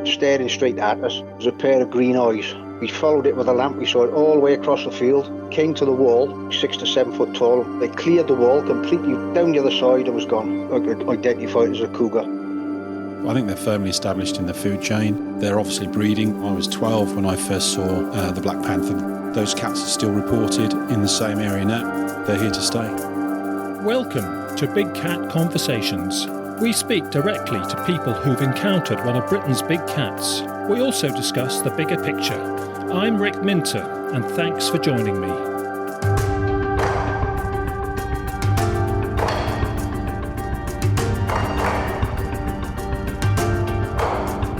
staring straight at us. There was a pair of green eyes. We followed it with a lamp. We saw it all the way across the field, came to the wall, 6 to 7 foot tall. They cleared the wall completely down the other side and was gone. I could identify it as a cougar. I think they're firmly established in the food chain. They're obviously breeding. I was 12 when I first saw the Black Panther. Those cats are still reported in the same area now. They're here to stay. Welcome to Big Cat Conversations. We speak directly to people who've encountered one of Britain's big cats. We also discuss the bigger picture. I'm Rick Minter, and thanks for joining me.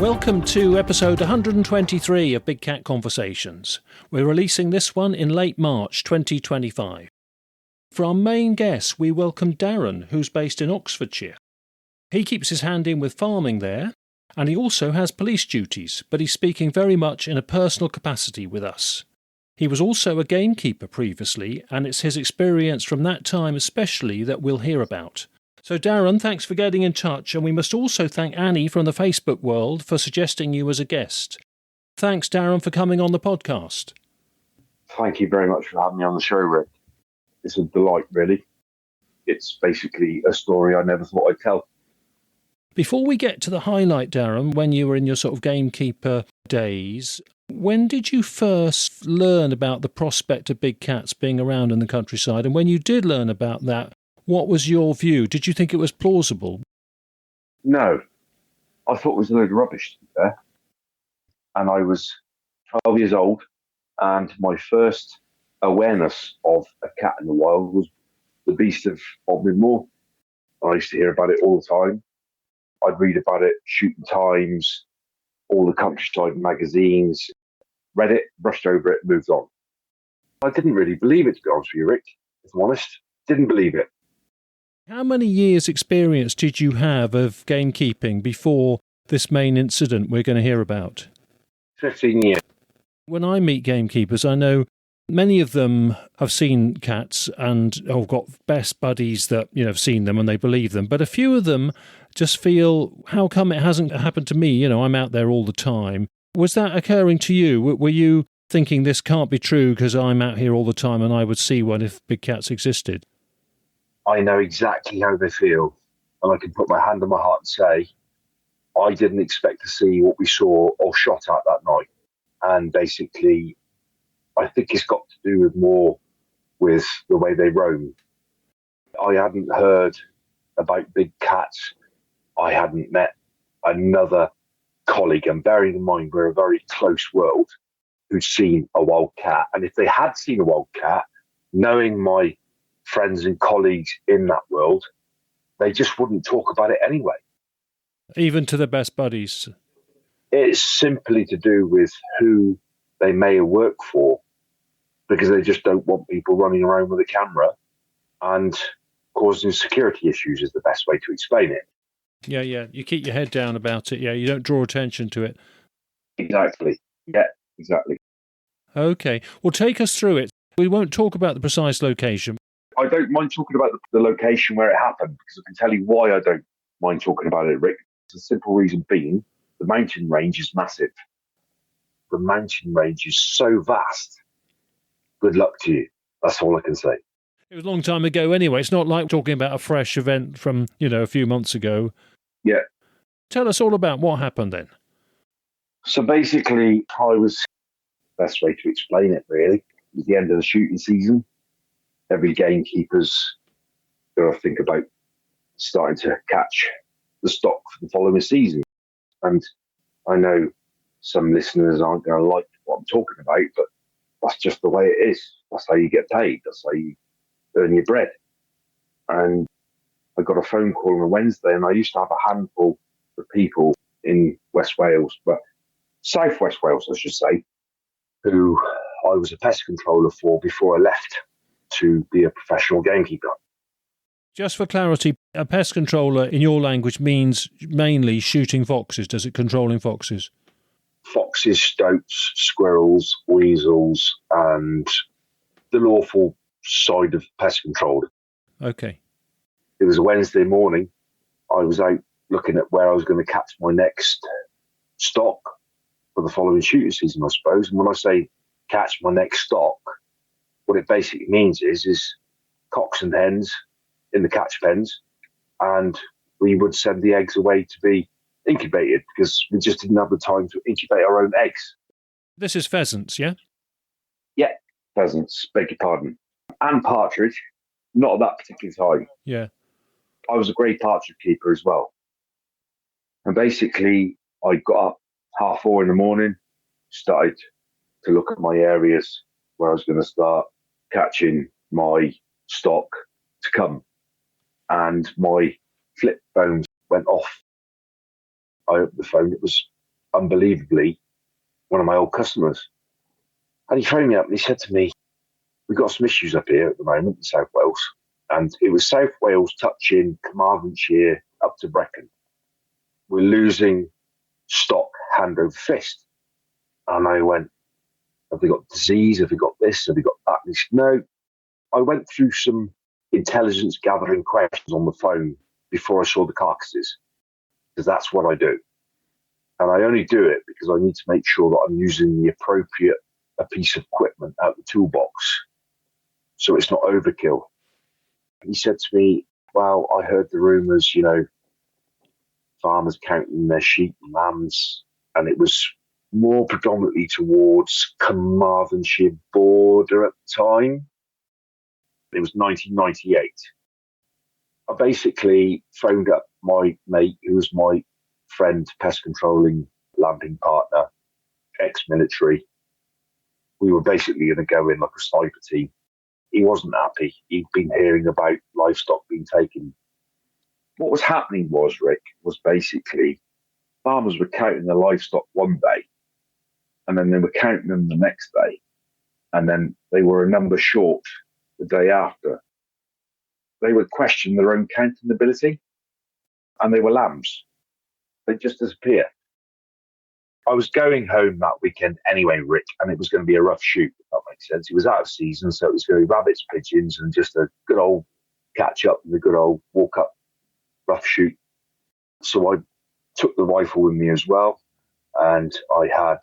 Welcome to episode 123 of Big Cat Conversations. We're releasing this one in late March 2025. For our main guest, we welcome Darren, who's based in Oxfordshire. He keeps his hand in with farming there, and he also has police duties, but he's speaking very much in a personal capacity with us. He was also a gamekeeper previously, and it's his experience from that time especially that we'll hear about. So Darren, thanks for getting in touch, and we must also thank Annie from the Facebook world for suggesting you as a guest. Thanks, Darren, for coming on the podcast. Thank you very much for having me on the show, Rick. It's a delight, really. It's basically a story I never thought I'd tell. Before we get to the highlight, Darren, when you were in your sort of gamekeeper days, when did you first learn about the prospect of big cats being around in the countryside? And when you did learn about that, what was your view? Did you think it was plausible? No. I thought it was a load of rubbish, to be fair. And I was 12 years old, and my first awareness of a cat in the wild was the beast of Exmoor. I used to hear about it all the time. I'd read about it, Shooting Times, all the countryside magazines, read it, brushed over it, moved on. I didn't really believe it, to be honest with you, Rick, if I'm honest. Didn't believe it. How many years' experience did you have of gamekeeping before this main incident we're going to hear about? 15 years. When I meet gamekeepers, I know many of them have seen cats and have got best buddies that have seen them and they believe them. But a few of them just feel, how come it hasn't happened to me? I'm out there all the time. Was that occurring to you? Were you thinking this can't be true because I'm out here all the time and I would see one if big cats existed? I know exactly how they feel, and I can put my hand on my heart and say, I didn't expect to see what we saw or shot at that night. And basically, I think it's got to do more with the way they roam. I hadn't heard about big cats. I hadn't met another colleague, and bearing in mind we're a very close world, who'd seen a wild cat. And if they had seen a wild cat, knowing my friends and colleagues in that world, they just wouldn't talk about it anyway. Even to their best buddies? It's simply to do with who they may have worked for, because they just don't want people running around with a camera and causing security issues is the best way to explain it. Yeah. You keep your head down about it. Yeah, you don't draw attention to it. Exactly. Yeah, exactly. Okay. Well, take us through it. We won't talk about the precise location. I don't mind talking about the location where it happened, because I can tell you why I don't mind talking about it, Rick. The simple reason being, the mountain range is massive. The mountain range is so vast. Good luck to you. That's all I can say. It was a long time ago anyway. It's not like talking about a fresh event from, a few months ago. Yeah. Tell us all about what happened then. So basically, best way to explain it really, it was the end of the shooting season. Every gamekeeper's got to think about starting to catch the stock for the following season. And I know some listeners aren't going to like what I'm talking about, but that's just the way it is. That's how you get paid. That's how you earn your bread. And I got a phone call on a Wednesday, and I used to have a handful of people in West Wales, but South West Wales, I should say, who I was a pest controller for before I left to be a professional gamekeeper. Just for clarity, a pest controller in your language means mainly shooting foxes. Does it controlling foxes? Foxes, stoats, squirrels, weasels, and the lawful side of pest control. Okay. It was a Wednesday morning. I was out looking at where I was going to catch my next stock for the following shooting season, I suppose. And when I say catch my next stock, what it basically means is cocks and hens in the catch pens, and we would send the eggs away to be incubated because we just didn't have the time to incubate our own eggs. This is pheasants, yeah? Yeah, pheasants, beg your pardon. And partridge, not at that particular time. Yeah. I was a grey partridge keeper as well. And basically, I got up 4:30 in the morning, started to look at my areas where I was going to start catching my stock to come. And my flip phone went off. I opened the phone. It was unbelievably one of my old customers. And he phoned me up and he said to me, we've got some issues up here at the moment in South Wales. And it was South Wales touching Carmarthenshire up to Brecon. We're losing stock hand over fist. And I went, have they got disease? Have they got this? Have they got that? And he said, no. I went through some intelligence gathering questions on the phone before I saw the carcasses, because that's what I do. And I only do it because I need to make sure that I'm using the appropriate piece of equipment out the toolbox so it's not overkill. He said to me, well, I heard the rumours, farmers counting their sheep and lambs, and it was more predominantly towards Carmarthenshire border at the time. It was 1998. I basically phoned up my mate, who was my friend, pest controlling, lamping partner, ex-military. We were basically going to go in like a sniper team. He wasn't happy. He'd been hearing about livestock being taken. What was happening was, Rick, was basically farmers were counting their livestock one day, and then they were counting them the next day, and then they were a number short the day after. They would question their own counting ability, and they were lambs. They'd just disappear. I was going home that weekend anyway, Rick, and it was going to be a rough shoot, if that makes sense. It was out of season, so it was going to be rabbits, pigeons, and just a good old catch up and a good old walk up, rough shoot. So I took the rifle with me as well, and I had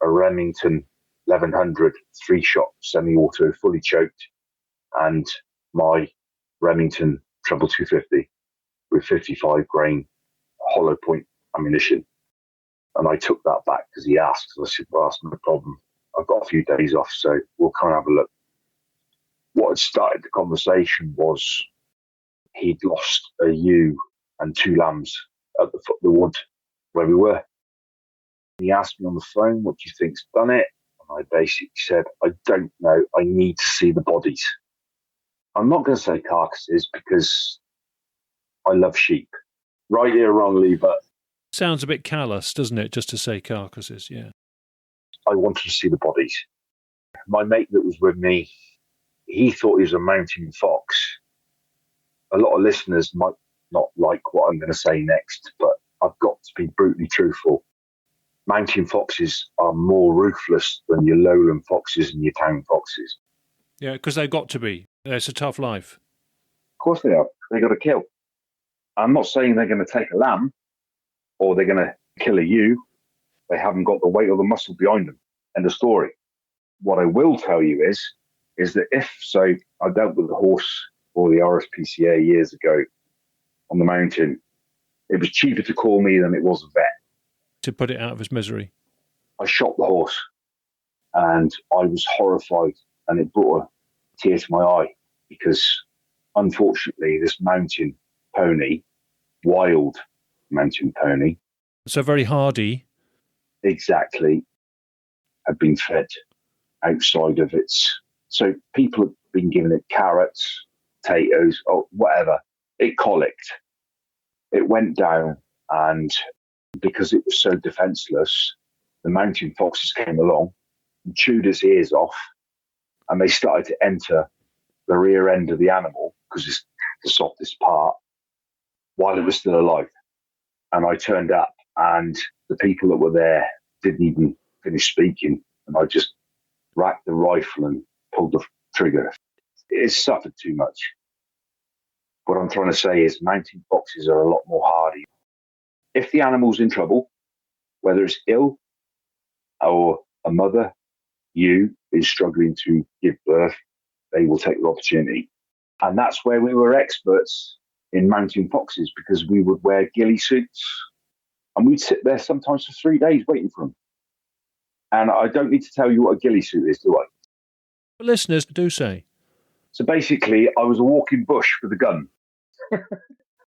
a Remington 1100 3-shot semi-auto, fully choked, and my Remington Treble 250 with 55 grain hollow point ammunition. And I took that back because he asked. I said, well, that's no problem. I've got a few days off, so we'll come and have a look. What had started the conversation was he'd lost a ewe and 2 lambs at the foot of the wood where we were. He asked me on the phone, what do you think's done it? And I basically said, I don't know. I need to see the bodies. I'm not going to say carcasses because I love sheep. Rightly or wrongly, but... Sounds a bit callous, doesn't it, just to say carcasses, yeah. I wanted to see the bodies. My mate that was with me, he thought he was a mountain fox. A lot of listeners might not like what I'm going to say next, but I've got to be brutally truthful. Mountain foxes are more ruthless than your lowland foxes and your town foxes. Yeah, because they've got to be. It's a tough life. Of course they are. They got to kill. I'm not saying they're going to take a lamb or they're going to kill a ewe. They haven't got the weight or the muscle behind them. End of story. What I will tell you is that if, so I dealt with a horse for the RSPCA years ago on the mountain, it was cheaper to call me than it was a vet. To put it out of his misery. I shot the horse and I was horrified, and it brought a tear to my eye because unfortunately this mountain pony, wild mountain pony. So very hardy. Exactly. Had been fed outside of its. So people have been giving it carrots, potatoes, or whatever. It colicked. It went down, and because it was so defenseless, the mountain foxes came along and chewed its ears off, and they started to enter the rear end of the animal because it's the softest part while it was still alive. And I turned up, and the people that were there didn't even finish speaking, and I just racked the rifle and pulled the trigger. It suffered too much. What I'm trying to say is mountain foxes are a lot more hardy. If the animal's in trouble, whether it's ill or a mother ewe is struggling to give birth, they will take the opportunity. And that's where we were experts in mounting foxes, because we would wear ghillie suits and we'd sit there sometimes for 3 days waiting for them. And I don't need to tell you what a ghillie suit is, do I? Listeners do say. So basically, I was a walking bush with a gun.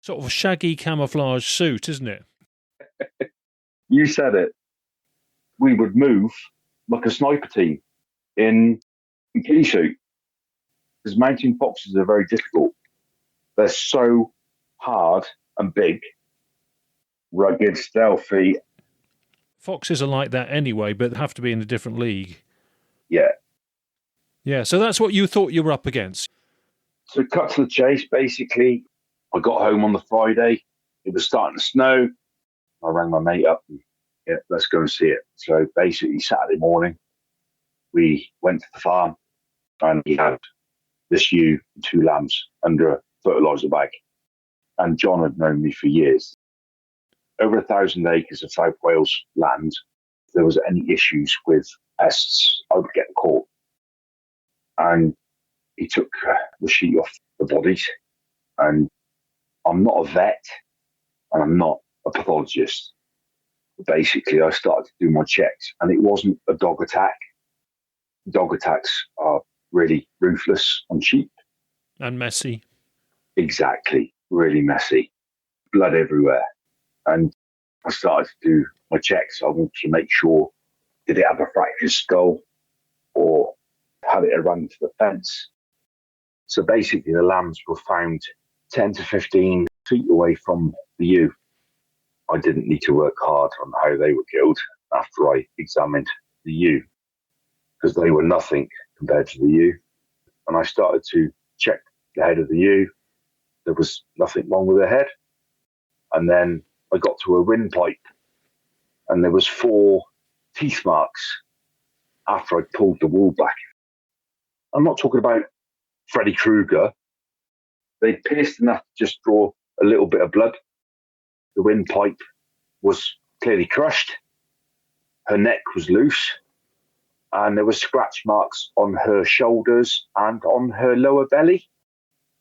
Sort of a shaggy camouflage suit, isn't it? You said it. We would move like a sniper team in a ghillie suit. Because mountain foxes are very difficult. They're so hard and big, rugged, stealthy. Foxes are like that anyway, but have to be in a different league. Yeah. Yeah, so that's what you thought you were up against. So cut to the chase, basically, I got home on the Friday. It was starting to snow. I rang my mate up and, yeah, let's go and see it. So basically, Saturday morning, we went to the farm and he had this ewe and 2 lambs under a fertiliser bag. And John had known me for years. Over 1,000 acres of South Wales land. If there was any issues with pests, I would get a call. And he took the sheet off the bodies. And I'm not a vet and I'm not a pathologist. Basically, I started to do my checks and it wasn't a dog attack. Dog attacks are really ruthless on sheep. And messy. Exactly. Really messy. Blood everywhere. And I started to do my checks. I wanted to make sure, did it have a fractured skull or had it run to the fence? So basically the lambs were found 10 to 15 feet away from the ewe. I didn't need to work hard on how they were killed after I examined the ewe, because they were nothing compared to the ewe. And I started to check the head of the ewe. There was nothing wrong with the head. And then I got to a windpipe and there was 4 teeth marks after I pulled the wool back. I'm not talking about Freddy Krueger. They pierced enough to just draw a little bit of blood. The windpipe was clearly crushed. Her neck was loose. And there were scratch marks on her shoulders and on her lower belly.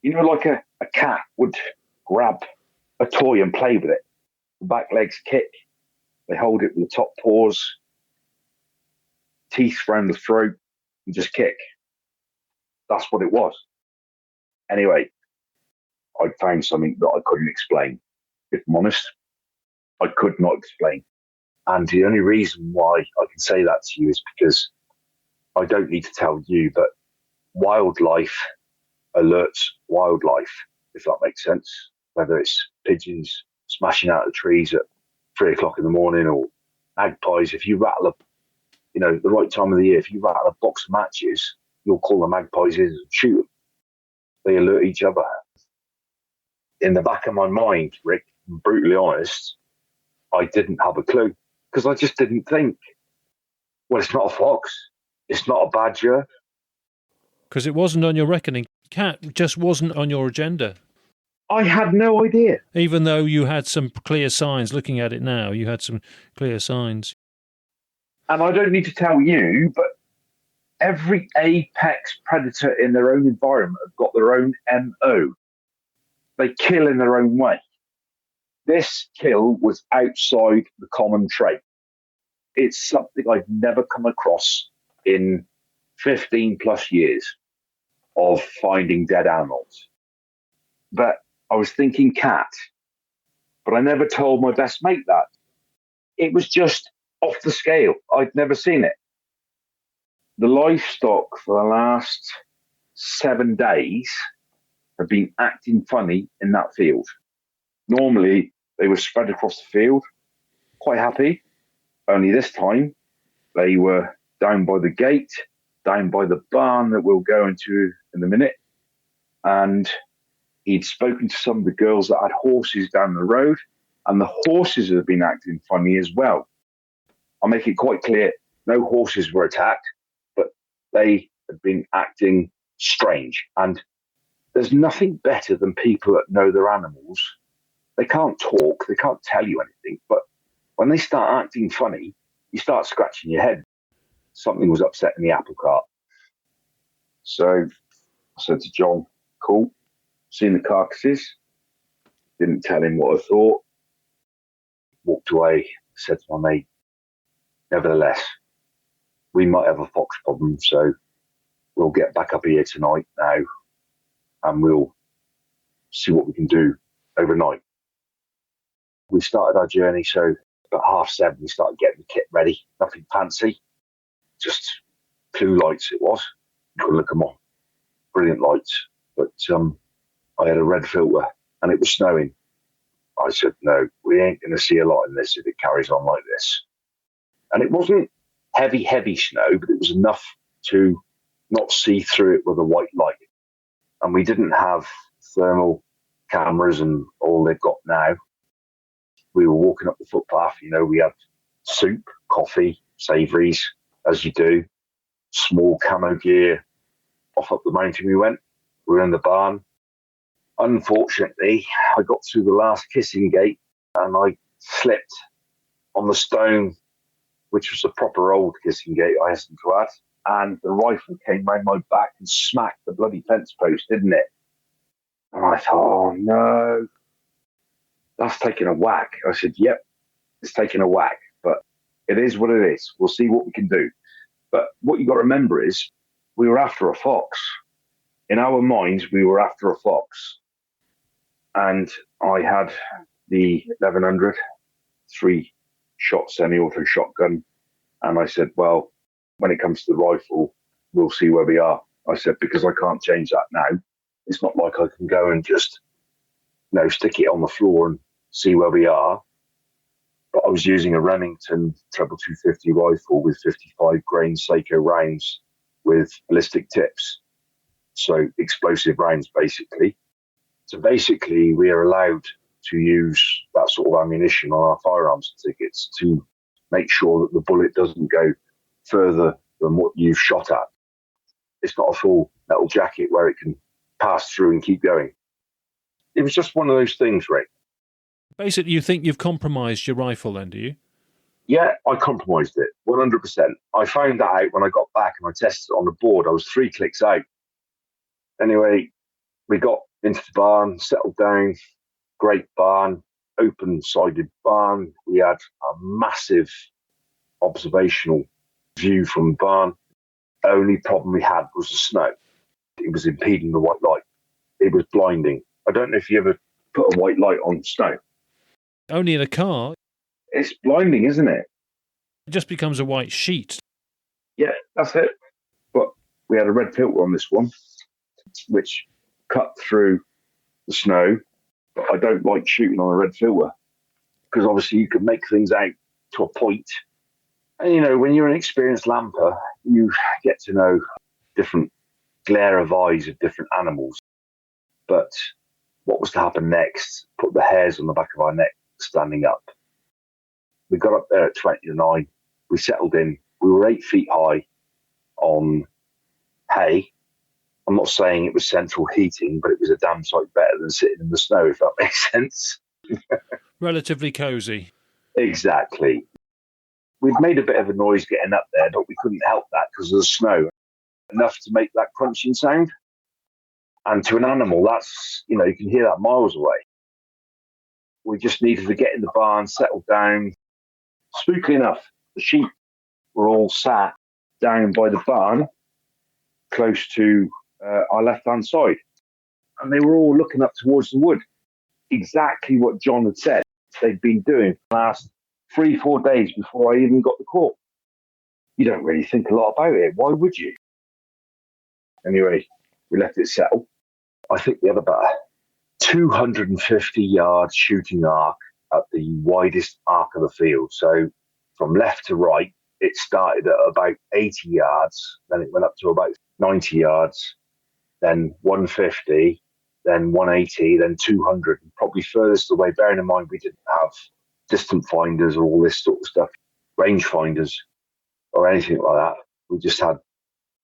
You know, like a cat would grab a toy and play with it. The back legs kick. They hold it with the top paws. Teeth round the throat and just kick. That's what it was. Anyway, I found something that I couldn't explain. If I'm honest, I could not explain. And the only reason why I can say that to you is because I don't need to tell you, but wildlife alerts wildlife, if that makes sense. Whether it's pigeons smashing out of trees at 3 o'clock in the morning or magpies. If you rattle the right time of the year, if you rattle a box of matches, you'll call the magpies in and shoot them. They alert each other. In the back of my mind, Rick, I'm brutally honest, I didn't have a clue because I just didn't think, well, it's not a fox. It's not a badger. Because it wasn't on your reckoning. Cat just wasn't on your agenda. I had no idea. Even though you had some clear signs, looking at it now, you had some clear signs. And I don't need to tell you, but every apex predator in their own environment have got their own MO. They kill in their own way. This kill was outside the common trait. It's something I've never come across in 15 plus years of finding dead animals. But I was thinking cat, but I never told my best mate that. It was just off the scale. I'd never seen it. The livestock for the last 7 days have been acting funny in that field. Normally, they were spread across the field, quite happy. Only this time, they were down by the gate, down by the barn that we'll go into in a minute. And he'd spoken to some of the girls that had horses down the road, and the horses had been acting funny as well. I'll make it quite clear, no horses were attacked, but they had been acting strange. And there's nothing better than people that know their animals. They can't talk, they can't tell you anything, but When they start acting funny, you start scratching your head. Something was upsetting the apple cart. So I said to John, cool, seen the carcasses, didn't tell him what I thought, walked away, said to my mate, nevertheless, we might have a fox problem, so we'll get back up here tonight now and we'll see what we can do overnight. We started our journey, so about 7:30 we started getting the kit ready. Nothing fancy, just clue lights it was. You could look them on. Brilliant lights. But I had a red filter and it was snowing. I said, no, we ain't going to see a lot in this if it carries on like this. And it wasn't heavy snow, but it was enough to not see through it with a white light. And we didn't have thermal cameras and all they've got now. We were walking up the footpath, we had soup, coffee, savouries, as you do, small camo gear. Off up the mountain we went. We were in the barn. Unfortunately, I got through the last kissing gate and I slipped on the stone, which was a proper old kissing gate, I hasten to add, and the rifle came round my back and smacked the bloody fence post, didn't it? And I thought, oh no, that's taking a whack. I said, yep, it's taking a whack, but it is what it is. We'll see what we can do. But what you got to remember is we were after a fox. In our minds, we were after a fox. And I had the 1100 3-shot semi-auto shotgun. And I said, well, when it comes to the rifle, we'll see where we are. I said, because I can't change that now. It's not like I can go and just, stick it on the floor and see where we are. But I was using a Remington treble 250 rifle with 55 grain Seiko rounds with ballistic tips. So explosive rounds, basically. So basically, we are allowed to use that sort of ammunition on our firearms tickets to make sure that the bullet doesn't go further than what you've shot at. It's not a full metal jacket where it can pass through and keep going. It was just one of those things, Rick. Basically, you think you've compromised your rifle then, do you? Yeah, I compromised it, 100%. I found that out when I got back and I tested it on the board. I was 3 clicks out. Anyway, we got into the barn, settled down, great barn, open-sided barn. We had a massive observational view from the barn. Only problem we had was the snow. It was impeding the white light. It was blinding. I don't know if you ever put a white light on snow. Only in a car. It's blinding, isn't it? It just becomes a white sheet. Yeah, that's it. But we had a red filter on this one, which cut through the snow. But I don't like shooting on a red filter because obviously you can make things out to a point. And, when you're an experienced lamper, you get to know different glare of eyes of different animals. But what was to happen next? Put the hairs on the back of our neck standing up. We got up there at 20 to 9. We settled in. We were 8 feet high on hay. I'm not saying it was central heating, but it was a damn sight better than sitting in the snow, if that makes sense. Relatively cosy. Exactly. We'd made a bit of a noise getting up there, but we couldn't help that because of the snow. Enough to make that crunching sound. And to an animal, that's, you can hear that miles away. We just needed to get in the barn, settle down. Spookily enough, the sheep were all sat down by the barn, close to our left-hand side. And they were all looking up towards the wood. Exactly what John had said they'd been doing for the last 3-4 days before I even got the call. You don't really think a lot about it. Why would you? Anyway, we left it settle. I think we had about a 250-yard shooting arc at the widest arc of the field. So from left to right, it started at about 80 yards, then it went up to about 90 yards, then 150, then 180, then 200, and probably furthest away, bearing in mind we didn't have distant finders or all this sort of stuff, range finders or anything like that. We just had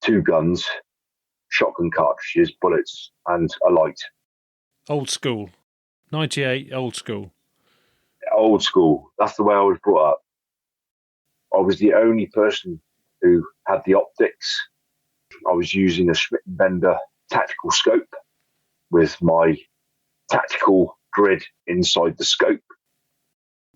2 guns, shotgun cartridges, bullets, and a light. Old school. 98, old school. Old school. That's the way I was brought up. I was the only person who had the optics. I was using a Schmidt & Bender tactical scope with my tactical grid inside the scope.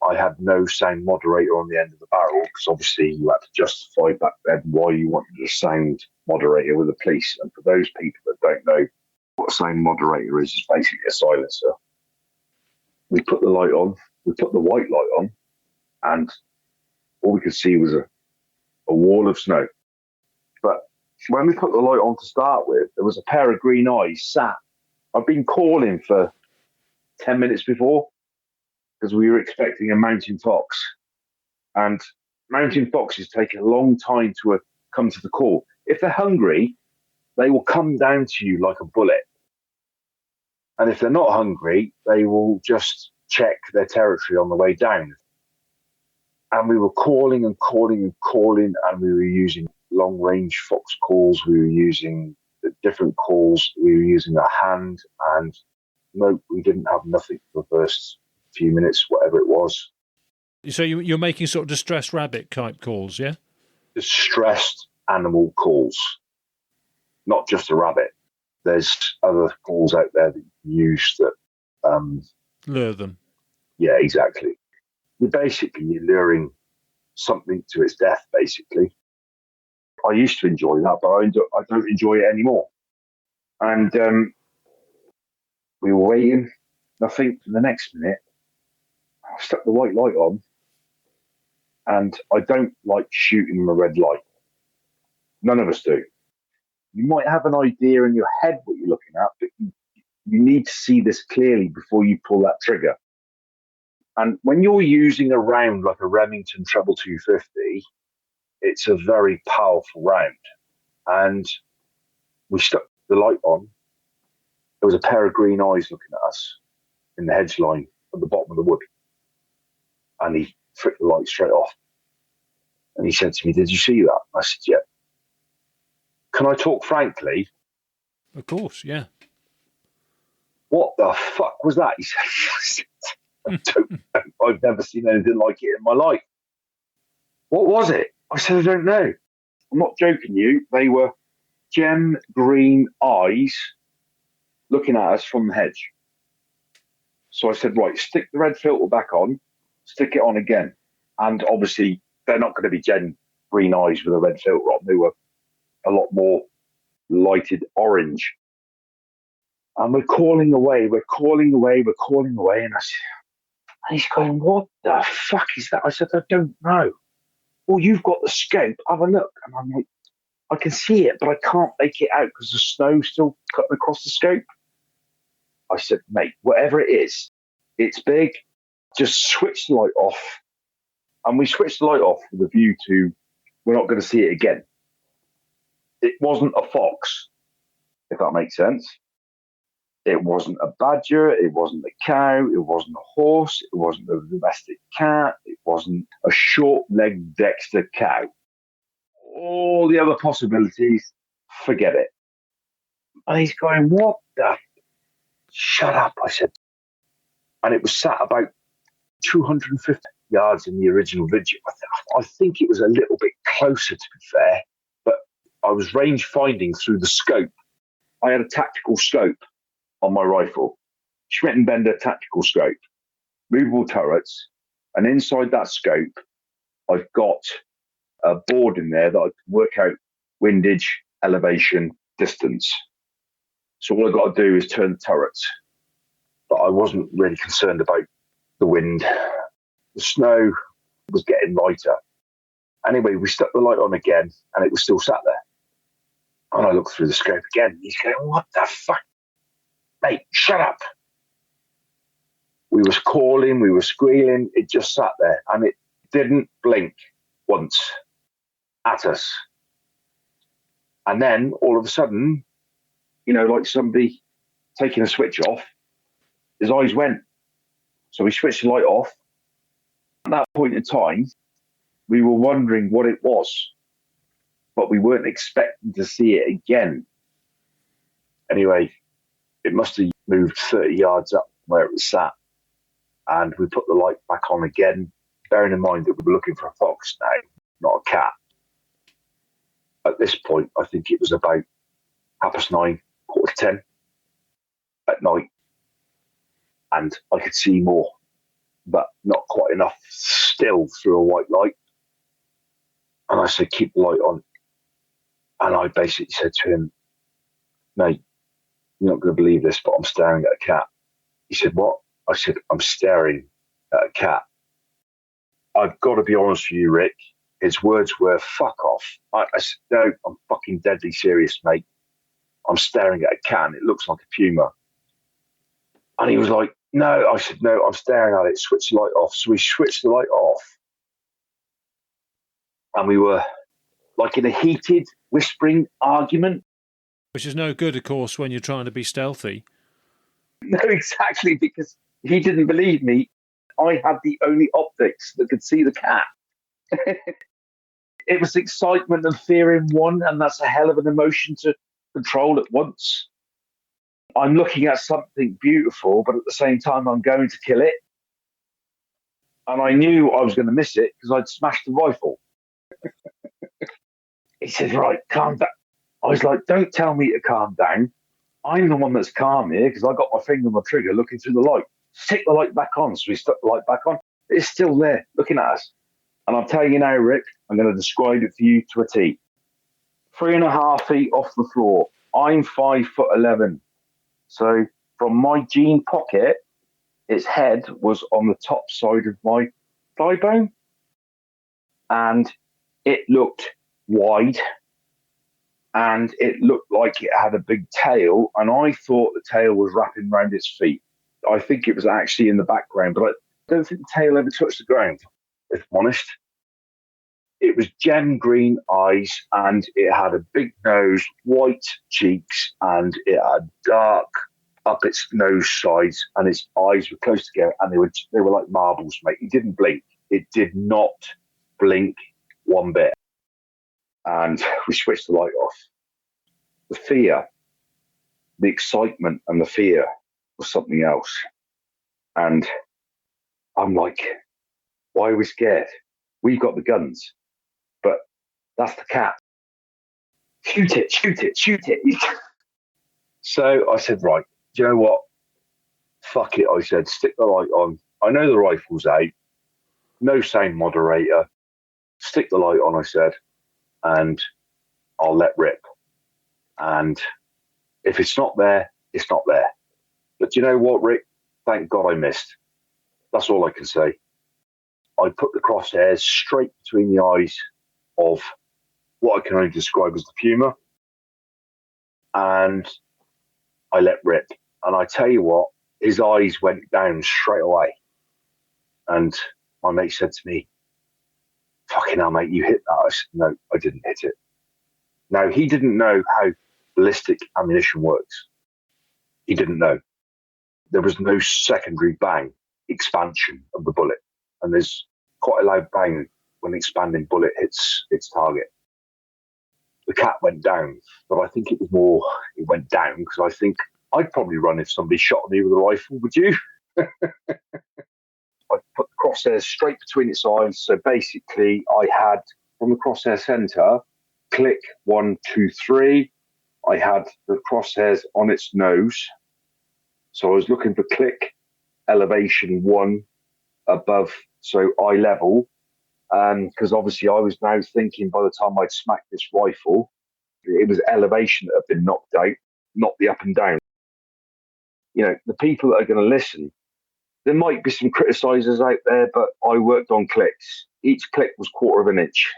I had no sound moderator on the end of the barrel because obviously you had to justify back then why you wanted a sound moderator with the police. And for those people that don't know what a sound moderator is, it's basically a silencer. We put the light on, we put the white light on, and all we could see was a wall of snow. But when we put the light on to start with, there was a pair of green eyes sat. I've been calling for 10 minutes before because we were expecting a mountain fox. And mountain foxes take a long time to come to the call. If they're hungry, they will come down to you like a bullet. And if they're not hungry, they will just check their territory on the way down. And we were calling and calling and calling, and we were using long-range fox calls. We were using different calls. We were using a hand, and no, we didn't have nothing for the first few minutes, whatever it was. So you're making sort of distressed rabbit type calls, yeah? Distressed animal calls, not just a rabbit. There's other calls out there that you use that lure them. Yeah, exactly. You're luring something to its death, basically. I used to enjoy that, but I don't enjoy it anymore. And we were waiting, nothing. For the next minute, I stuck the white light on, and I don't like shooting a red light. None of us do. You might have an idea in your head what you're looking at, but you need to see this clearly before you pull that trigger. And when you're using a round like a Remington Treble 250, it's a very powerful round. And we stuck the light on. There was a pair of green eyes looking at us in the hedge line at the bottom of the wood. And he flicked the light straight off. And he said to me, "Did you see that?" I said, "Yeah." "Can I talk frankly?" Of course, yeah. "What the fuck was that?" He said, "I don't know. I've never seen anything like it in my life." "What was it?" I said, "I don't know." I'm not joking you. They were gem green eyes looking at us from the hedge. So I said, "Right, stick the red filter back on, stick it on again." And obviously, they're not going to be gem green eyes with a red filter on. They were a lot more lighted orange. And we're calling away. And he's going, "What the fuck is that?" I said, "I don't know." "Well, you've got the scope. Have a look." And I'm like, "I can see it, but I can't make it out because the snow's still cutting across the scope." I said, "Mate, whatever it is, it's big. Just switch the light off." And we switched the light off with a view to we're not going to see it again. It wasn't a fox, if that makes sense. It wasn't a badger, it wasn't a cow, it wasn't a horse, it wasn't a domestic cat, it wasn't a short-legged Dexter cow. All the other possibilities, forget it. And he's going, "What the?" "Shut up," I said. And it was sat about 250 yards in the original video. I think it was a little bit closer, to be fair, but I was range finding through the scope. I had a tactical scope on my rifle, Schmidt & Bender tactical scope, movable turrets, and inside that scope, I've got a board in there that I can work out windage, elevation, distance. So all I've got to do is turn the turrets. But I wasn't really concerned about the wind. The snow was getting lighter. Anyway, we stuck the light on again, and it was still sat there. And I looked through the scope again. He's going, "What the fuck? Mate, shut up." We was calling, we were squealing. It just sat there, and it didn't blink once at us. And then, all of a sudden, like somebody taking a switch off, his eyes went. So we switched the light off. At that point in time, we were wondering what it was, but we weren't expecting to see it again. Anyway, it must have moved 30 yards up where it was sat. and we put the light back on again, bearing in mind that we were looking for a fox now, not a cat. At this point, I think it was about 9:30, 10:15 at night, and I could see more, but not quite enough still through a white light. And I said, keep the light on. And I basically said to him, mate, you're not going to believe this, but I'm staring at a cat. He said, what? I said, I'm staring at a cat. I've got to be honest with you, Rick. His words were, fuck off. I said, no, I'm fucking deadly serious, mate. I'm staring at a cat and it looks like a puma. And he was like, no. I said, no, I'm staring at it. Switch the light off. So we switched the light off. And we were like in a heated, whispering argument. Which is no good, of course, when you're trying to be stealthy. No, exactly, because he didn't believe me. I had the only optics that could see the cat. It was excitement and fear in one, and that's a hell of an emotion to control at once. I'm looking at something beautiful, but at the same time, I'm going to kill it. And I knew I was going to miss it because I'd smashed the rifle. He said, right, calm down. I was like, don't tell me to calm down. I'm the one that's calm here because I got my finger on the trigger looking through the light. Stick the light back on. So we stuck the light back on. It's still there looking at us. And I'm telling you now, Rick, I'm going to describe it for you to a T. 3.5 feet off the floor. I'm 5'11". So from my jean pocket, its head was on the top side of my thigh bone. And it looked wide. And it looked like it had a big tail. And I thought the tail was wrapping around its feet. I think it was actually in the background, but I don't think the tail ever touched the ground, if I'm honest. It was gem green eyes, and it had a big nose, white cheeks, and it had dark up its nose sides, and its eyes were close together, and they were like marbles, mate. It didn't blink. It did not blink one bit. And we switched the light off. The fear, the excitement and the fear was something else. And I'm like, why are we scared? We've got the guns. But that's the cat. Shoot it, shoot it, shoot it. So I said, right, do you know what? Fuck it, I said, stick the light on. I know the rifle's out. No sound moderator. Stick the light on, I said, and I'll let rip. And if it's not there, it's not there. But do you know what, Rick? Thank God I missed. That's all I can say. I put the crosshairs straight between the eyes of what I can only describe as the puma. And I let rip. And I tell you what, his eyes went down straight away. And my mate said to me, fucking hell, mate, you hit that. I said, no, I didn't hit it. Now, he didn't know how ballistic ammunition works. He didn't know. There was no secondary bang expansion of the bullet. And there's quite a loud bang when the expanding bullet hits its target. The cat went down, but I think it was more, it went down because I think I'd probably run if somebody shot me with a rifle, would you? I put the crosshairs straight between its eyes. So basically I had from the crosshair center, click 1, 2, 3. I had the crosshairs on its nose. So I was looking for click elevation 1 above, so eye level. Because obviously I was now thinking by the time I'd smacked this rifle, it was elevation that had been knocked out, not the up and down. You know, the people that are going to listen, there might be some criticisers out there, but I worked on clicks. Each click was 1/4 of an inch.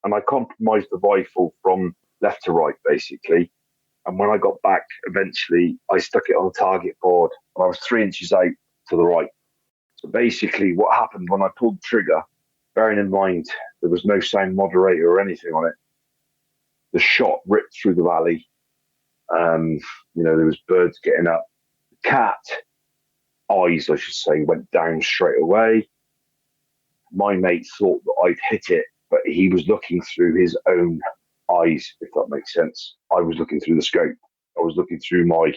And I compromised the rifle from left to right, basically. And when I got back, eventually, I stuck it on the target board, and I was 3 inches out to the right. So basically, what happened when I pulled the trigger, bearing in mind there was no sound moderator or anything on it, the shot ripped through the valley. There was birds getting up. The cat eyes, I should say, went down straight away. My mate thought that I'd hit it, but he was looking through his own eyes, if that makes sense. I was looking through the scope. I was looking through my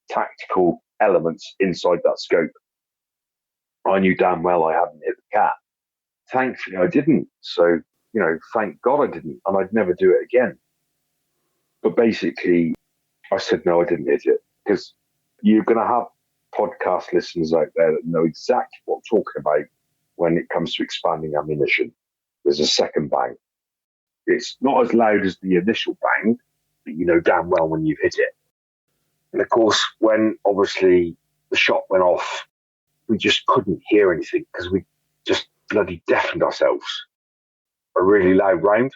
tactical elements inside that scope. I knew damn well I hadn't hit the cat. Thankfully, I didn't. So, thank God I didn't, and I'd never do it again. But basically, I said, no, I didn't hit it, because you're going to have podcast listeners out there that know exactly what I'm talking about when it comes to expanding ammunition. There's a second bang. It's not as loud as the initial bang, but you know damn well when you've hit it. And of course, when obviously the shot went off, we just couldn't hear anything because we just bloody deafened ourselves. A really loud round.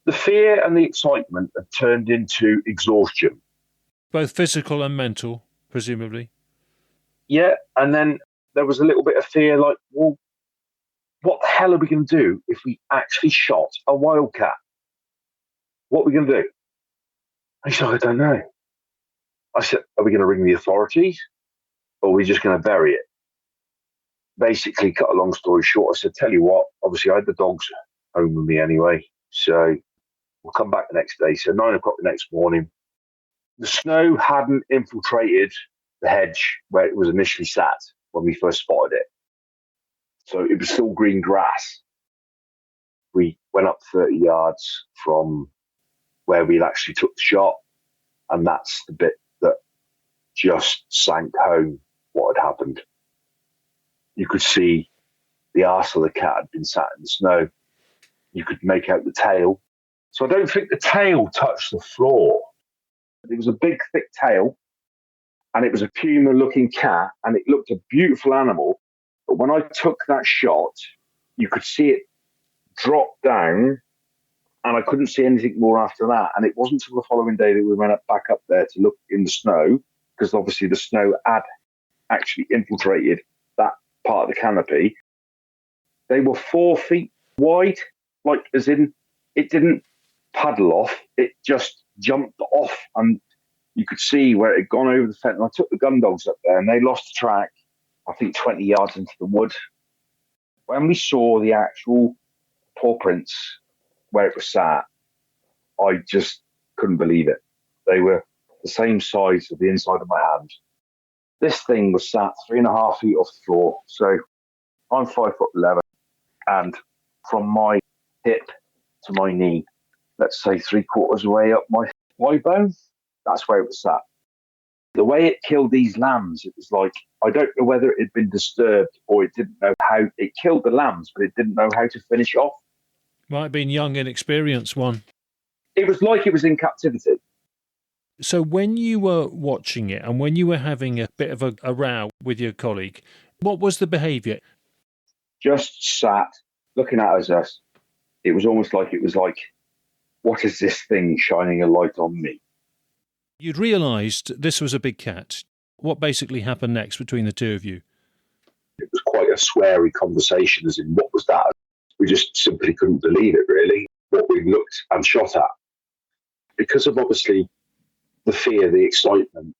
The fear and the excitement had turned into exhaustion. Both physical and mental, presumably. Yeah, and then there was a little bit of fear, like, well, what the hell are we going to do if we actually shot a wildcat? What are we going to do? I said, I don't know. I said, are we going to ring the authorities? Or are we just going to bury it? Basically, cut a long story short, I said, tell you what, obviously I had the dogs home with me anyway, so we'll come back the next day. So 9 o'clock the next morning, the snow hadn't infiltrated the hedge where it was initially sat when we first spotted it. So it was still green grass. We went up 30 yards from where we actually took the shot, and that's the bit that just sank home what had happened. You could see the arse of the cat had been sat in the snow. You could make out the tail. So I don't think the tail touched the floor. It was a big, thick tail, and it was a puma-looking cat, and it looked a beautiful animal. But when I took that shot, you could see it drop down, and I couldn't see anything more after that. And it wasn't until the following day that we went back up there to look in the snow, because obviously the snow had actually infiltrated that part of the canopy. They were 4 feet wide, like as in it didn't paddle off, it just jumped off, and you could see where it had gone over the fence. And I took the gun dogs up there, and they lost the track, I think 20 yards into the wood. When we saw the actual paw prints where it was sat, I just couldn't believe it. They were the same size as the inside of my hand. This thing was sat 3.5 feet off the floor. So I'm 5'11", and from my hip to my knee, let's say 3/4 way up my thigh bone, that's where it was sat. The way it killed these lambs, it was like, I don't know whether it had been disturbed or it didn't know how. It killed the lambs, but it didn't know how to finish off. Might have been young, inexperienced one. It was like it was in captivity. So when you were watching it and when you were having a bit of a row with your colleague, what was the behaviour? Just sat looking at us. It was almost like it was like, what is this thing shining a light on me? You'd realised this was a big cat. What basically happened next between the two of you? It was quite a sweary conversation, as in, what was that? We just simply couldn't believe it, really, what we looked and shot at. Because of, obviously, the fear, the excitement,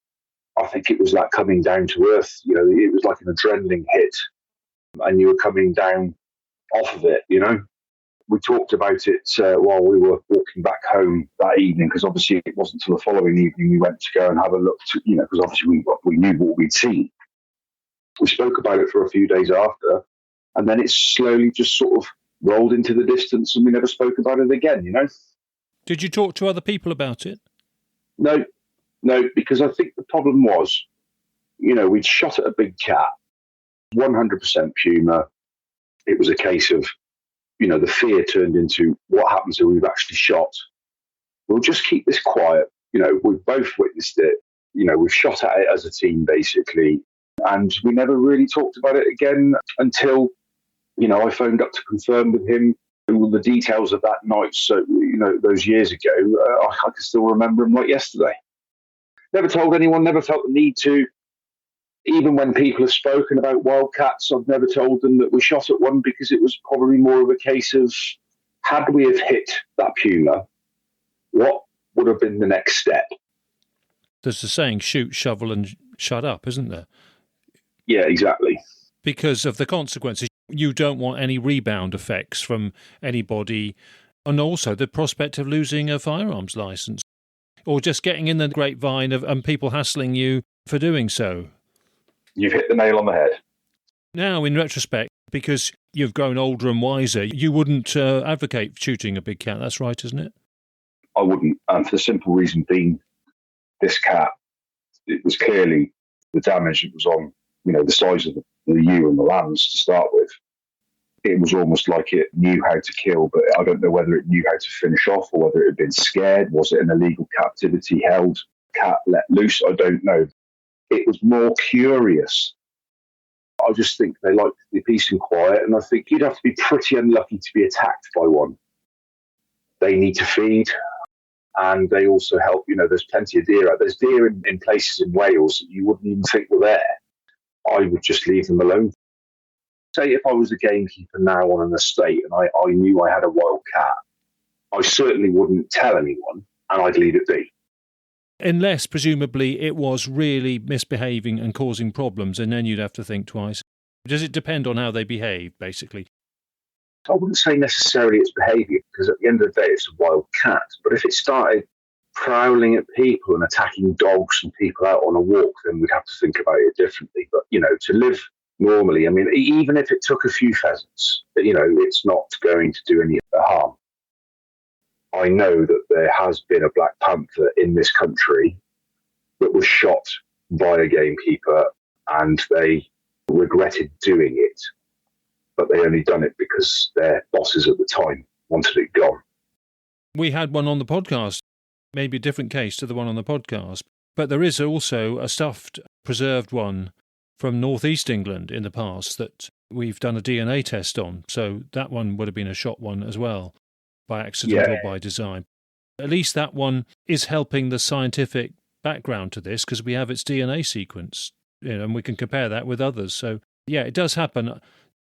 I think it was like coming down to earth. You know, it was like an adrenaline hit, and you were coming down off of it, you know. We talked about it while we were walking back home that evening, because obviously it wasn't until the following evening we went to go and have a look, to, you know, because obviously we knew what we'd seen. We spoke about it for a few days after, and then it slowly just sort of rolled into the distance, and we never spoke about it again, you know. Did you talk to other people about it? No, because I think the problem was, you know, we'd shot at a big cat, 100% puma. It was a case of, you know, the fear turned into what happens if we've actually shot. We'll just keep this quiet. You know, we've both witnessed it. You know, we've shot at it as a team, basically. And we never really talked about it again until, you know, I phoned up to confirm with him all the details of that night. So, you know, those years ago, I can still remember them like yesterday. Never told anyone, never felt the need to. Even when people have spoken about wildcats, I've never told them that we shot at one, because it was probably more of a case of, had we have hit that puma, what would have been the next step? There's the saying, shoot, shovel and shut up, isn't there? Yeah, exactly. Because of the consequences. You don't want any rebound effects from anybody, and also the prospect of losing a firearms licence, or just getting in the grapevine and people hassling you for doing so. You've hit the nail on the head. Now, in retrospect, because you've grown older and wiser, you wouldn't advocate shooting a big cat. That's right, isn't it? I wouldn't. And for the simple reason being, this cat, it was clearly the damage it was on, the size of the ewe and the lambs to start with. It was almost like it knew how to kill, but I don't know whether it knew how to finish off or whether it had been scared. Was it an illegal captivity held cat let loose? I don't know. It was more curious. I just think they like the peace and quiet, and I think you'd have to be pretty unlucky to be attacked by one. They need to feed, and they also help. There's plenty of deer out. There's deer in places in Wales that you wouldn't even think were there. I would just leave them alone. Say if I was a gamekeeper now on an estate and I knew I had a wild cat, I certainly wouldn't tell anyone, and I'd leave it be. Unless, presumably, it was really misbehaving and causing problems, and then you'd have to think twice. Does it depend on how they behave, basically? I wouldn't say necessarily its behaviour, because at the end of the day, it's a wild cat. But if it started prowling at people and attacking dogs and people out on a walk, then we'd have to think about it differently. But, to live normally, I mean, even if it took a few pheasants, it's not going to do any harm. I know that there has been a black panther in this country that was shot by a gamekeeper, and they regretted doing it, but they only done it because their bosses at the time wanted it gone. We had one on the podcast, maybe a different case to the one on the podcast, but there is also a stuffed, preserved one from northeast England in the past that we've done a DNA test on, so that one would have been a shot one as well, by accident or by design. At least that one is helping the scientific background to this, because we have its DNA sequence, and we can compare that with others. So, yeah, it does happen.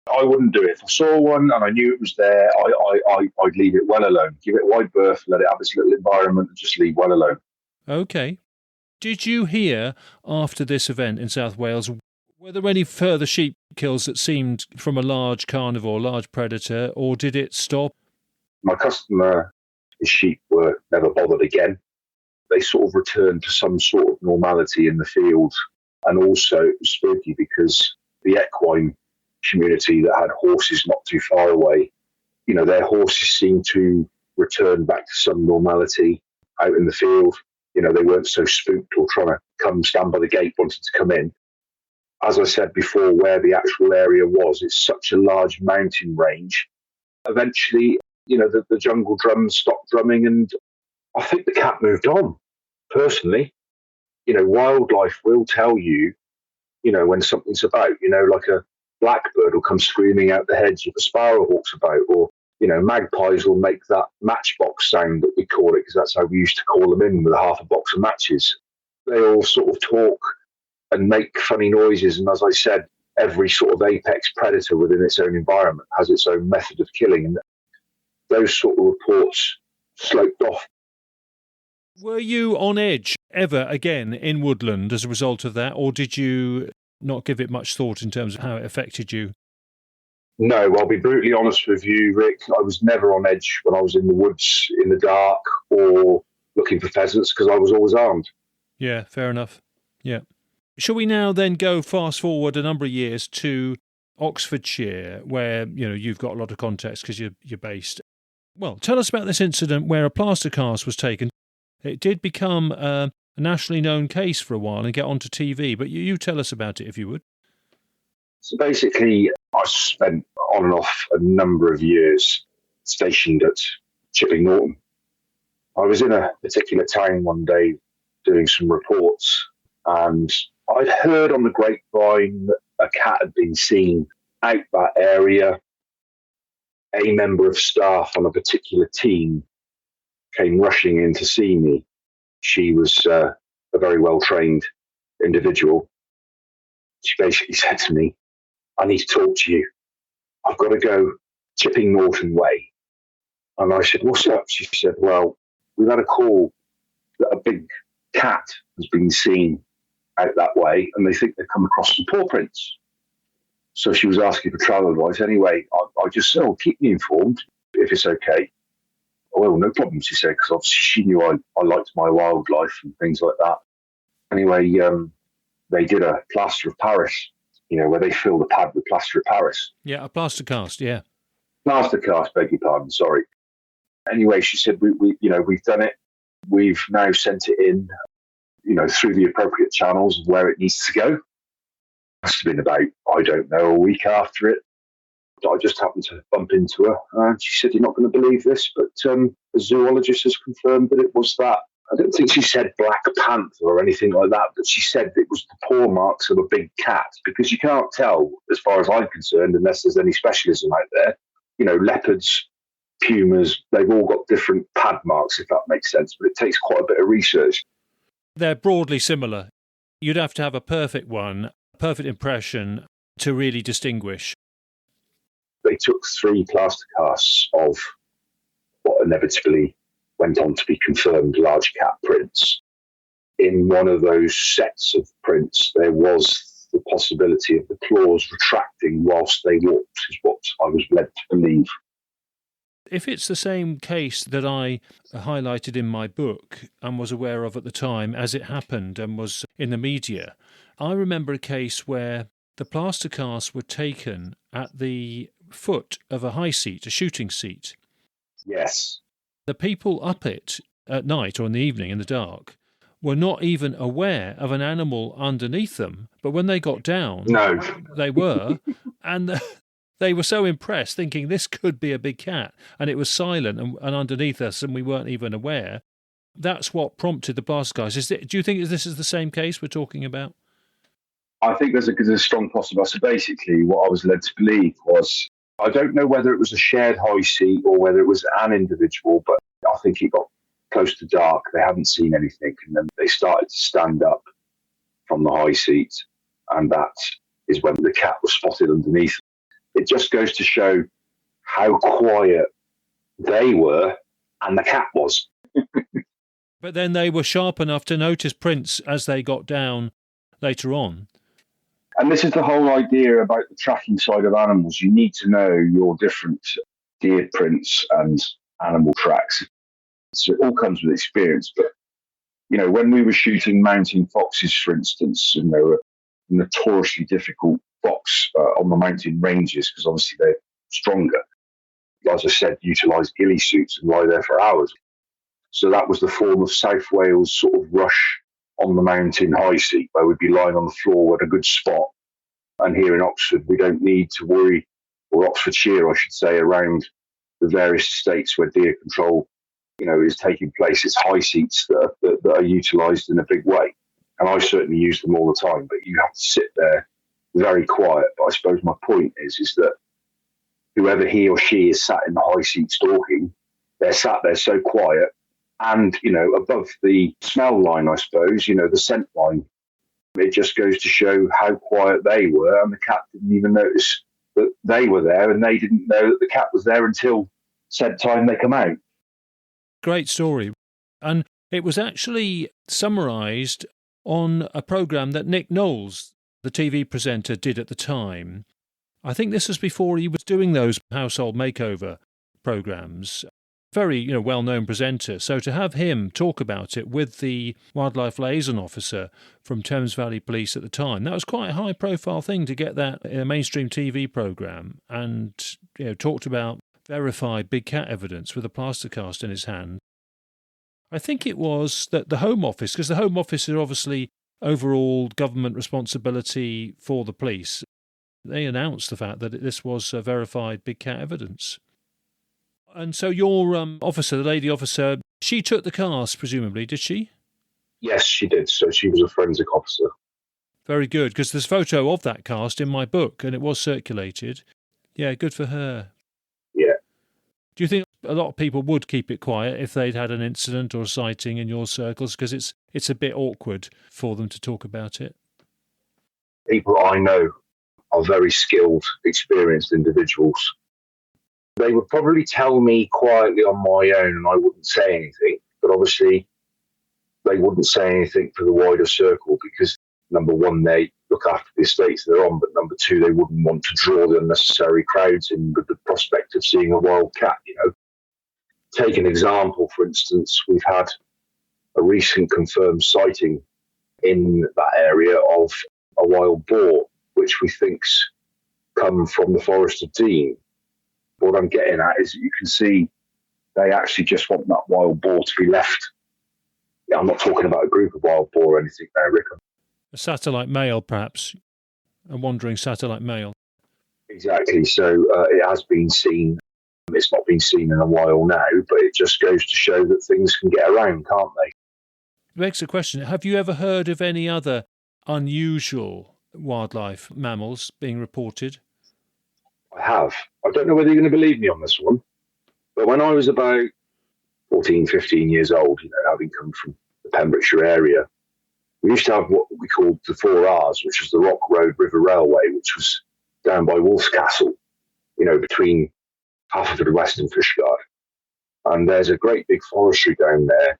I wouldn't do it. If I saw one and I knew it was there, I'd leave it well alone. Give it wide berth, let it have its little environment, and just leave well alone. Okay. Did you hear, after this event in South Wales, were there any further sheep kills that seemed from a large carnivore, large predator, or did it stop? My customer, his sheep were never bothered again. They sort of returned to some sort of normality in the field. And also it was spooky because the equine community that had horses not too far away, their horses seemed to return back to some normality out in the field. They weren't so spooked or trying to come stand by the gate wanting to come in. As I said before, where the actual area was, it's such a large mountain range. Eventually, the jungle drums stopped drumming, and I think the cat moved on, personally. Wildlife will tell you, when something's about, like a blackbird will come screaming out the hedge if a sparrowhawk's about, or, magpies will make that matchbox sound that we call it, because that's how we used to call them in with half a box of matches. They all sort of talk and make funny noises, and as I said, every sort of apex predator within its own environment has its own method of killing, and those sort of reports sloped off. Were you on edge ever again in woodland as a result of that, or did you not give it much thought in terms of how it affected you? No, I'll be brutally honest with you, Rick. I was never on edge when I was in the woods in the dark or looking for pheasants, because I was always armed. Yeah, fair enough. Yeah. Shall we now then go fast forward a number of years to Oxfordshire, where you've got a lot of context because you're based. Well, tell us about this incident where a plaster cast was taken. It did become a nationally known case for a while and get onto TV, but you tell us about it if you would. So basically, I spent on and off a number of years stationed at Chipping Norton. I was in a particular town one day doing some reports, and I'd heard on the grapevine that a cat had been seen out that area. A member of staff on a particular team came rushing in to see me. She was a very well-trained individual. She basically said to me, "I need to talk to you. I've got to go Chipping Norton way." And I said, "What's up?" She said, "Well, we've had a call that a big cat has been seen out that way, and they think they've come across some paw prints." So she was asking for travel advice. Anyway, I just said, keep me informed if it's okay. "Oh, well, no problem," she said, because obviously she knew I liked my wildlife and things like that. Anyway, they did a plaster of Paris where they fill the pad with plaster of Paris. Yeah, a plaster cast, yeah. Plaster cast, beg your pardon, sorry. Anyway, she said, we've done it. We've now sent it in, through the appropriate channels of where it needs to go. Must have been about, I don't know, a week after it. I just happened to bump into her, and she said, "You're not going to believe this, but the zoologist has confirmed that it was that." I don't think she said black panther or anything like that, but she said it was the paw marks of a big cat, because you can't tell, as far as I'm concerned, unless there's any specialism out there. Leopards, pumas, they've all got different pad marks, if that makes sense, but it takes quite a bit of research. They're broadly similar. You'd have to have a perfect one, a perfect impression to really distinguish. They took 3 plaster casts of what inevitably went on to be confirmed large cat prints. In one of those sets of prints, there was the possibility of the claws retracting whilst they walked, is what I was led to believe. If it's the same case that I highlighted in my book and was aware of at the time as it happened and was in the media, I remember a case where the plaster casts were taken at the foot of a high seat, a shooting seat. Yes. The people up it at night or in the evening in the dark were not even aware of an animal underneath them, but when they got down, no, they were, and they were so impressed, thinking this could be a big cat, and it was silent and underneath us, and we weren't even aware. That's what prompted the plaster cast. Do you think this is the same case we're talking about? I think there's a strong possibility. So basically, what I was led to believe was, I don't know whether it was a shared high seat or whether it was an individual, but I think it got close to dark. They hadn't seen anything, and then they started to stand up from the high seat, and that is when the cat was spotted underneath. It just goes to show how quiet they were and the cat was. But then they were sharp enough to notice prints as they got down later on. And this is the whole idea about the tracking side of animals. You need to know your different deer prints and animal tracks. So it all comes with experience. But, when we were shooting mountain foxes, for instance, and they were notoriously difficult fox on the mountain ranges, because obviously they're stronger. As I said, utilise ghillie suits and lie there for hours. So that was the form of South Wales sort of rush on the mountain high seat, where we'd be lying on the floor at a good spot. And here in Oxford, we don't need to worry, or Oxfordshire, I should say, around the various estates where deer control, is taking place. It's high seats that are utilised in a big way. And I certainly use them all the time, but you have to sit there very quiet. But I suppose my point is that whoever he or she is sat in the high seat stalking, they're sat there so quiet. And, above the smell line, I suppose, the scent line, it just goes to show how quiet they were. And the cat didn't even notice that they were there, and they didn't know that the cat was there until said time they come out. Great story. And it was actually summarised on a programme that Nick Knowles, the TV presenter, did at the time. I think this was before he was doing those household makeover programmes. Very, well-known presenter. So to have him talk about it with the wildlife liaison officer from Thames Valley Police at the time, that was quite a high-profile thing to get that in a mainstream TV programme, and talked about verified big cat evidence with a plaster cast in his hand. I think it was that the Home Office, because the Home Office is obviously overall government responsibility for the police, they announced the fact that this was verified big cat evidence. And so your officer, the lady officer, she took the cast, presumably, did she? Yes, she did. So she was a forensic officer. Very good, because there's a photo of that cast in my book, and it was circulated. Yeah, good for her. Yeah. Do you think a lot of people would keep it quiet if they'd had an incident or a sighting in your circles, because it's a bit awkward for them to talk about it? People I know are very skilled, experienced individuals. They would probably tell me quietly on my own, and I wouldn't say anything. But obviously, they wouldn't say anything for the wider circle because, number one, they look after the estates they're on, but number two, they wouldn't want to draw the unnecessary crowds in with the prospect of seeing a wild cat, Take an example, for instance, we've had a recent confirmed sighting in that area of a wild boar, which we think's come from the Forest of Dean. What I'm getting at is that you can see they actually just want that wild boar to be left. I'm not talking about a group of wild boar or anything there, Rick. A satellite male, perhaps. A wandering satellite male. Exactly. So it has been seen. It's not been seen in a while now, but it just goes to show that things can get around, can't they? It begs the question, have you ever heard of any other unusual wildlife mammals being reported? I have. I don't know whether you're going to believe me on this one, but when I was about 14, 15 years old, having come from the Pembrokeshire area, we used to have what we called the 4Rs, which was the Rock Road River Railway, which was down by Wolf's Castle, between Haverford and Weston Fishguard. And there's a great big forestry down there.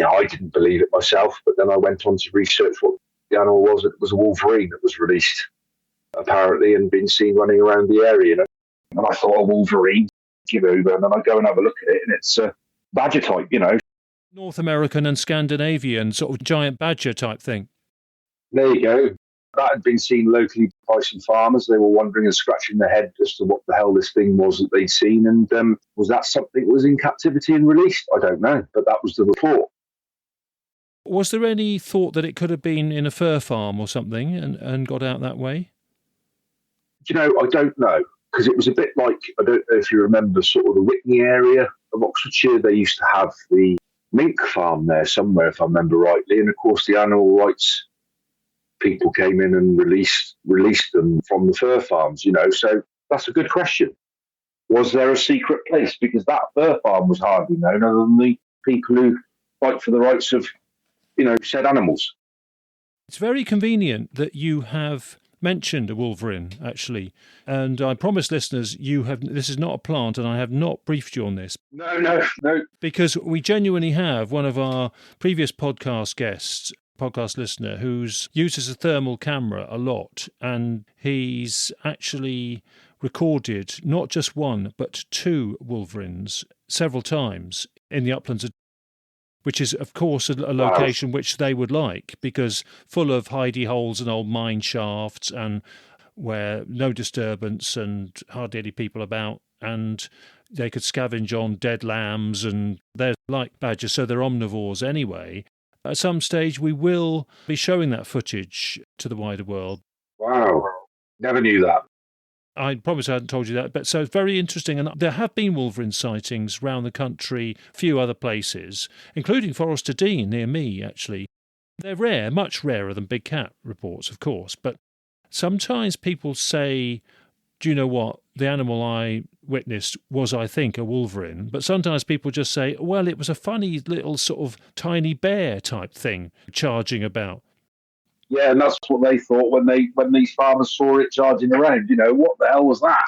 I didn't believe it myself, but then I went on to research what the animal was. It was a wolverine that was released, apparently, and been seen running around the area. And I thought, a wolverine, give over. And then I go and have a look at it, and it's a badger type, North American and Scandinavian, sort of giant badger type thing. There you go. That had been seen locally by some farmers. They were wondering and scratching their head as to what the hell this thing was that they'd seen. And was that something that was in captivity and released? I don't know, but that was the report. Was there any thought that it could have been in a fur farm or something and got out that way? I don't know, because it was a bit like, I don't know if you remember sort of the Whitney area of Oxfordshire. They used to have the mink farm there somewhere, if I remember rightly. And of course, the animal rights people came in and released them from the fur farms, So that's a good question. Was there a secret place? Because that fur farm was hardly known other than the people who fight for the rights of, said animals. It's very convenient that you have mentioned a wolverine, actually. And I promise listeners, this is not a plant, and I have not briefed you on this. No. Because we genuinely have one of our previous podcast guests, podcast listener, who's uses a thermal camera a lot, and he's actually recorded not just one, but two wolverines several times in the uplands, which is, of course, a location which they would like, because full of hidey holes and old mine shafts, and where no disturbance and hardly any people about, and they could scavenge on dead lambs, and they're like badgers, so they're omnivores anyway. At some stage, we will be showing that footage to the wider world. Wow. Never knew that. I promise I hadn't told you that. But so it's very interesting. And there have been wolverine sightings around the country, a few other places, including Forest of Dean near me, actually. They're rare, much rarer than big cat reports, of course. But sometimes people say, do you know what? The animal I witnessed was, I think, a wolverine. But sometimes people just say, well, it was a funny little sort of tiny bear type thing charging about. Yeah, and that's what they thought when these farmers saw it charging around. What the hell was that?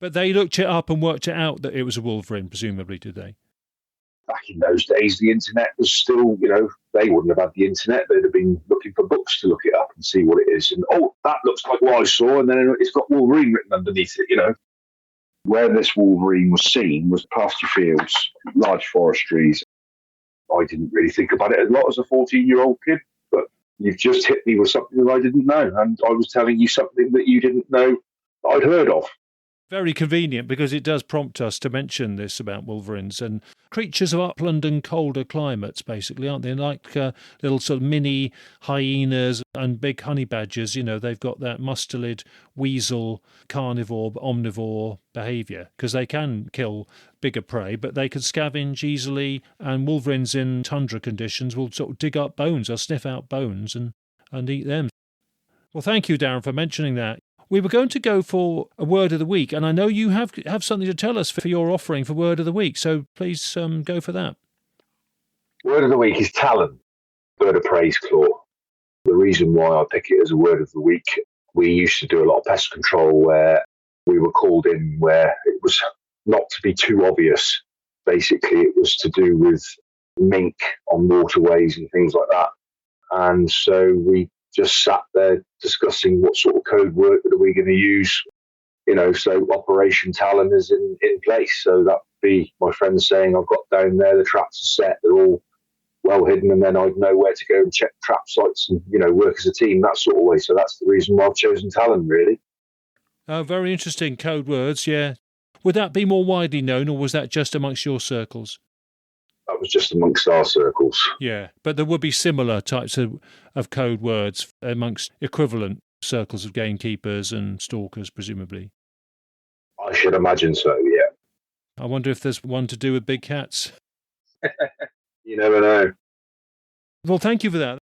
But they looked it up and worked it out that it was a wolverine, presumably, did they? Back in those days, the internet was still, they wouldn't have had the internet. They'd have been looking for books to look it up and see what it is. And, that looks like what I saw. And then it's got Wolverine written underneath it, Where this Wolverine was seen was pasture fields, large forestries. I didn't really think about it a lot as a 14-year-old kid, but you've just hit me with something that I didn't know. And I was telling you something that you didn't know that I'd heard of. Very convenient, because it does prompt us to mention this about wolverines and creatures of upland and colder climates, basically, aren't they? Like little sort of mini hyenas and big honey badgers. They've got that mustelid weasel, carnivore, omnivore behaviour, because they can kill bigger prey, but they can scavenge easily. And wolverines in tundra conditions will sort of dig up bones or sniff out bones and eat them. Well, thank you, Darren, for mentioning that. We were going to go for a word of the week, and I know you have something to tell us for your offering for word of the week, so please go for that. Word of the week is talon, bird of prey's claw. The reason why I pick it as a word of the week, we used to do a lot of pest control where we were called in where it was not to be too obvious. Basically, it was to do with mink on waterways and things like that. And so we just sat there discussing what sort of code word are we going to use, so Operation Talon is in place. So that would be my friend saying, I've got down there, the traps are set, they're all well hidden, and then I'd know where to go and check trap sites and, work as a team, that sort of way. So that's the reason why I've chosen Talon, really. Oh, very interesting code words, yeah. Would that be more widely known, or was that just amongst your circles? That was just amongst our circles. Yeah, but there would be similar types of code words amongst equivalent circles of gamekeepers and stalkers, presumably. I should imagine so, yeah. I wonder if there's one to do with big cats. You never know. Well, thank you for that.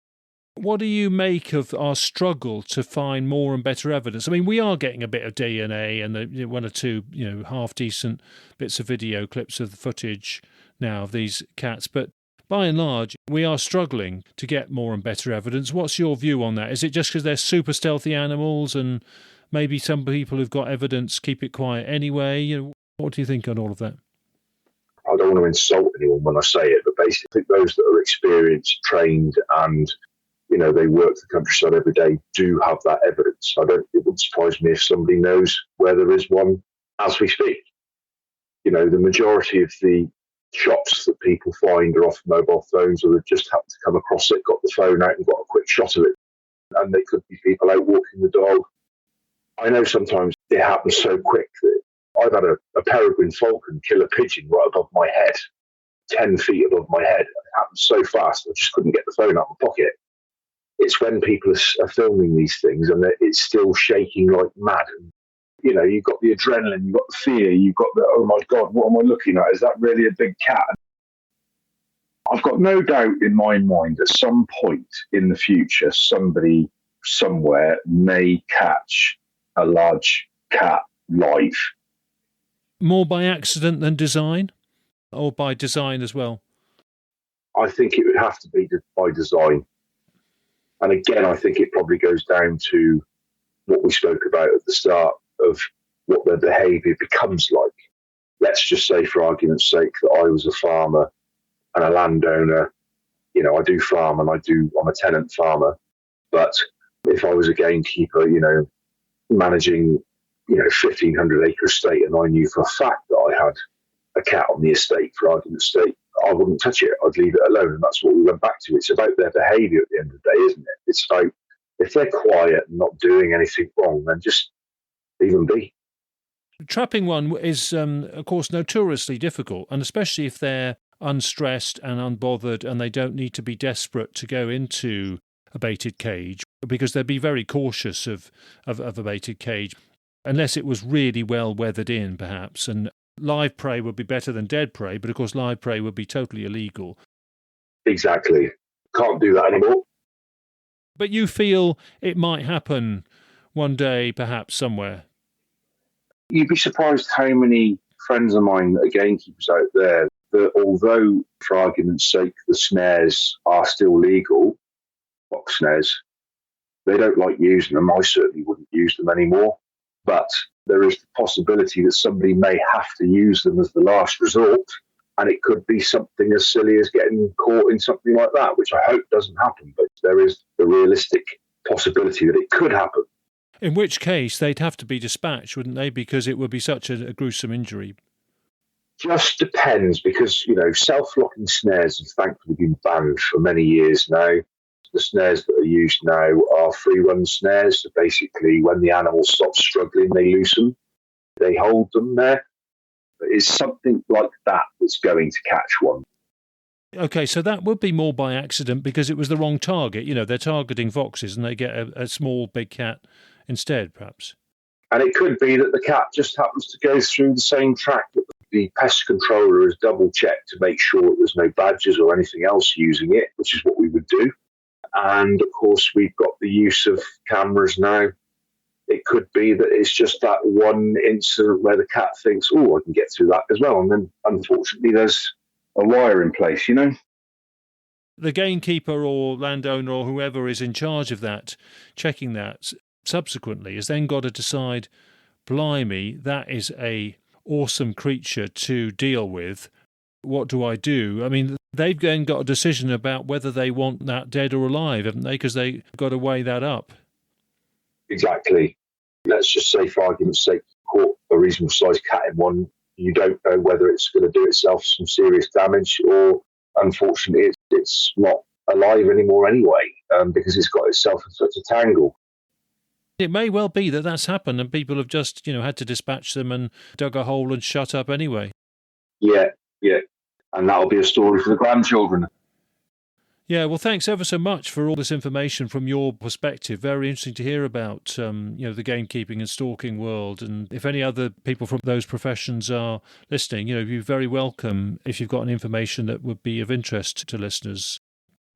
What do you make of our struggle to find more and better evidence? I mean, we are getting a bit of DNA and one or two, half-decent bits of video clips of the footage now of these cats, but by and large, we are struggling to get more and better evidence. What's your view on that? Is it just because they're super stealthy animals and maybe some people who've got evidence keep it quiet anyway? What do you think on all of that? I don't want to insult anyone when I say it, but basically those that are experienced, trained, and they work the countryside every day do have that evidence. It wouldn't surprise me if somebody knows where there is one as we speak. The majority of the shots that people find are off mobile phones, or they've just happened to come across it, got the phone out and got a quick shot of it. And they could be people out walking the dog. I know sometimes it happens so quick that I've had a peregrine falcon kill a pigeon right above my head, 10 feet above my head. It happened so fast, I just couldn't get the phone out of my pocket. It's when people are filming these things and it's still shaking like mad. And, you've got the adrenaline, you've got the fear, you've got the, oh my God, what am I looking at? Is that really a big cat? I've got no doubt in my mind at some point in the future, somebody somewhere may catch a large cat live. More by accident than design? Or by design as well? I think it would have to be by design. And again, I think it probably goes down to what we spoke about at the start of what their behaviour becomes like. Let's just say, for argument's sake, that I was a farmer and a landowner. I do farm and I'm a tenant farmer. But if I was a gamekeeper, managing, 1,500 acre estate, and I knew for a fact that I had a cat on the estate, for argument's sake, I wouldn't touch it. I'd leave it alone. And that's what we went back to. It's about their behaviour at the end of the day, isn't it? It's about, if they're quiet and not doing anything wrong, then just leave them be. Trapping one is, of course, notoriously difficult, and especially if they're unstressed and unbothered and they don't need to be desperate to go into a baited cage, because they'd be very cautious of a baited cage, unless it was really well weathered in, perhaps. And live prey would be better than dead prey, but of course live prey would be totally illegal. Exactly. Can't do that anymore. But you feel it might happen one day, perhaps somewhere? You'd be surprised how many friends of mine that are gamekeepers out there that, although, for argument's sake, the snares are still legal, box snares, they don't like using them. I certainly wouldn't use them anymore. But there is the possibility that somebody may have to use them as the last resort, and it could be something as silly as getting caught in something like that, which I hope doesn't happen, but there is the realistic possibility that it could happen. In which case, they'd have to be dispatched, wouldn't they? Because it would be such a gruesome injury. Just depends, because, self-locking snares have thankfully been banned for many years now. The snares that are used now are free-run snares. So basically, when the animal stops struggling, they loosen. They hold them there. It's something like that that's going to catch one. Okay, so that would be more by accident because it was the wrong target. They're targeting foxes and they get a small, big cat instead, perhaps. And it could be that the cat just happens to go through the same track that the pest controller has double-checked to make sure that there's no badgers or anything else using it, which is what we would do. And, of course, we've got the use of cameras now. It could be that it's just that one incident where the cat thinks, oh, I can get through that as well. And then, unfortunately, there's a wire in place, The gamekeeper or landowner or whoever is in charge of that, checking that subsequently, has then got to decide, blimey, that is a awesome creature to deal with. What do I do? I mean, they've then got a decision about whether they want that dead or alive, haven't they? Because they've got to weigh that up. Exactly. Let's just say, for argument's sake, you caught a reasonable sized cat in one. You don't know whether it's going to do itself some serious damage or, unfortunately, it's it's not alive anymore anyway, because it's got itself in such a tangle. It may well be that that's happened and people have just, had to dispatch them and dug a hole and shut up anyway. Yeah. And that'll be a story for the grandchildren. Yeah, well, thanks ever so much for all this information from your perspective. Very interesting to hear about, the gamekeeping and stalking world. And if any other people from those professions are listening, you're very welcome if you've got any information that would be of interest to listeners.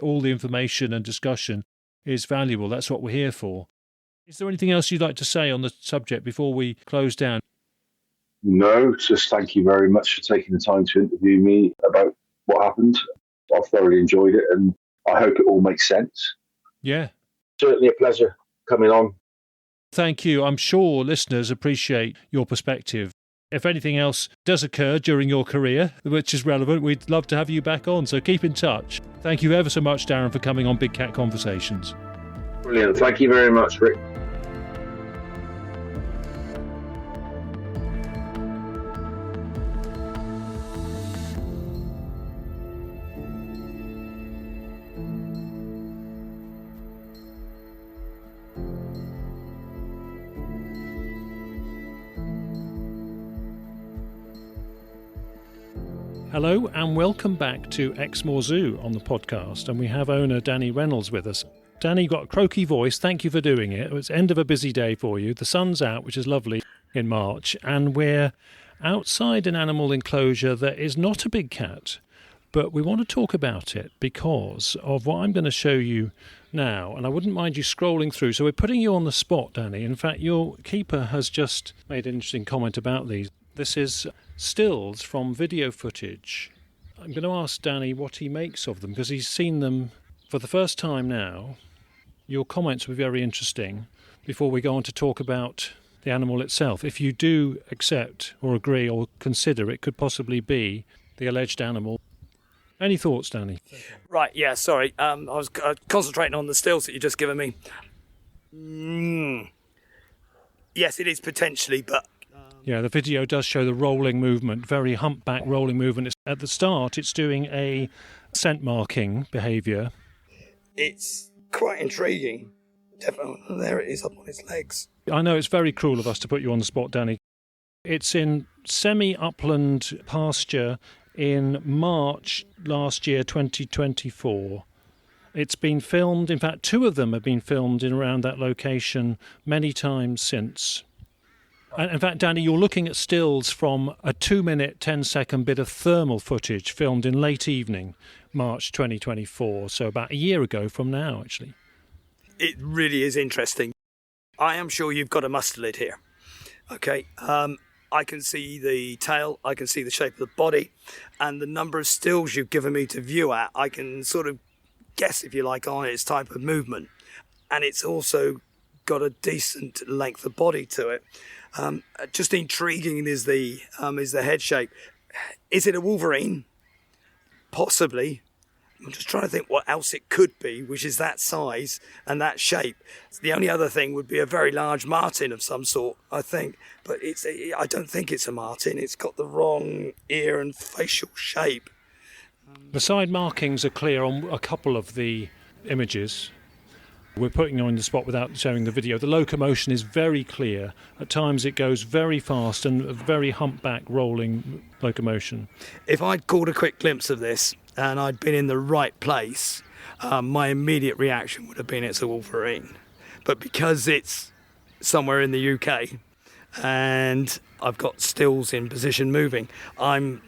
All the information and discussion is valuable. That's what we're here for. Is there anything else you'd like to say on the subject before we close down? No, just thank you very much for taking the time to interview me about what happened. I've thoroughly enjoyed it, and I hope it all makes sense. Yeah. Certainly a pleasure coming on. Thank you. I'm sure listeners appreciate your perspective. If anything else does occur during your career, which is relevant, we'd love to have you back on. So keep in touch. Thank you ever so much, Darren, for coming on Big Cat Conversations. Brilliant. Thank you very much, Rick. Hello and welcome back to Exmoor Zoo on the podcast, and we have owner Danny Reynolds with us. Danny, you've got a croaky voice. Thank you for doing it. It's end of a busy day for you. The sun's out, which is lovely in March, and we're outside an animal enclosure that is not a big cat, but we want to talk about it because of what I'm going to show you now, and I wouldn't mind you scrolling through. So we're putting you on the spot, Danny. In fact, your keeper has just made an interesting comment about these. This is stills from video footage. I'm going to ask Danny what he makes of them because he's seen them for the first time now. Your comments were very interesting before we go on to talk about the animal itself. If you do accept or agree or consider it could possibly be the alleged animal. Any thoughts, Danny? Right, yeah, sorry. I was concentrating on the stills that you've just given me. Yes, it is potentially, but... Yeah, the video does show the rolling movement, very humpback rolling movement. At the start, it's doing a scent marking behaviour. It's quite intriguing. Definitely. There it is up on its legs. I know it's very cruel of us to put you on the spot, Danny. It's in semi-upland pasture in March last year, 2024. It's been filmed, in fact, 2 of them have been filmed in around that location many times since. And in fact, Danny, you're looking at stills from a 2-minute, 10-second bit of thermal footage filmed in late evening, March 2024, so about a year ago from now, actually. It really is interesting. I am sure you've got a mustelid here. Okay, I can see the tail, I can see the shape of the body, and the number of stills you've given me to view at, I can sort of guess, if you like, on its type of movement. And it's also got a decent length of body to it. Just intriguing is the head shape. Is it a wolverine? Possibly. I'm just trying to think what else it could be, which is that size and that shape. The only other thing would be a very large marten of some sort, I think. But I don't think it's a marten. It's got the wrong ear and facial shape. The side markings are clear on a couple of the images. We're putting you on the spot without showing the video. The locomotion is very clear. At times it goes very fast and a very humpback rolling locomotion. If I'd caught a quick glimpse of this and I'd been in the right place, my immediate reaction would have been it's a wolverine. But because it's somewhere in the UK and I've got stills in position moving, I'm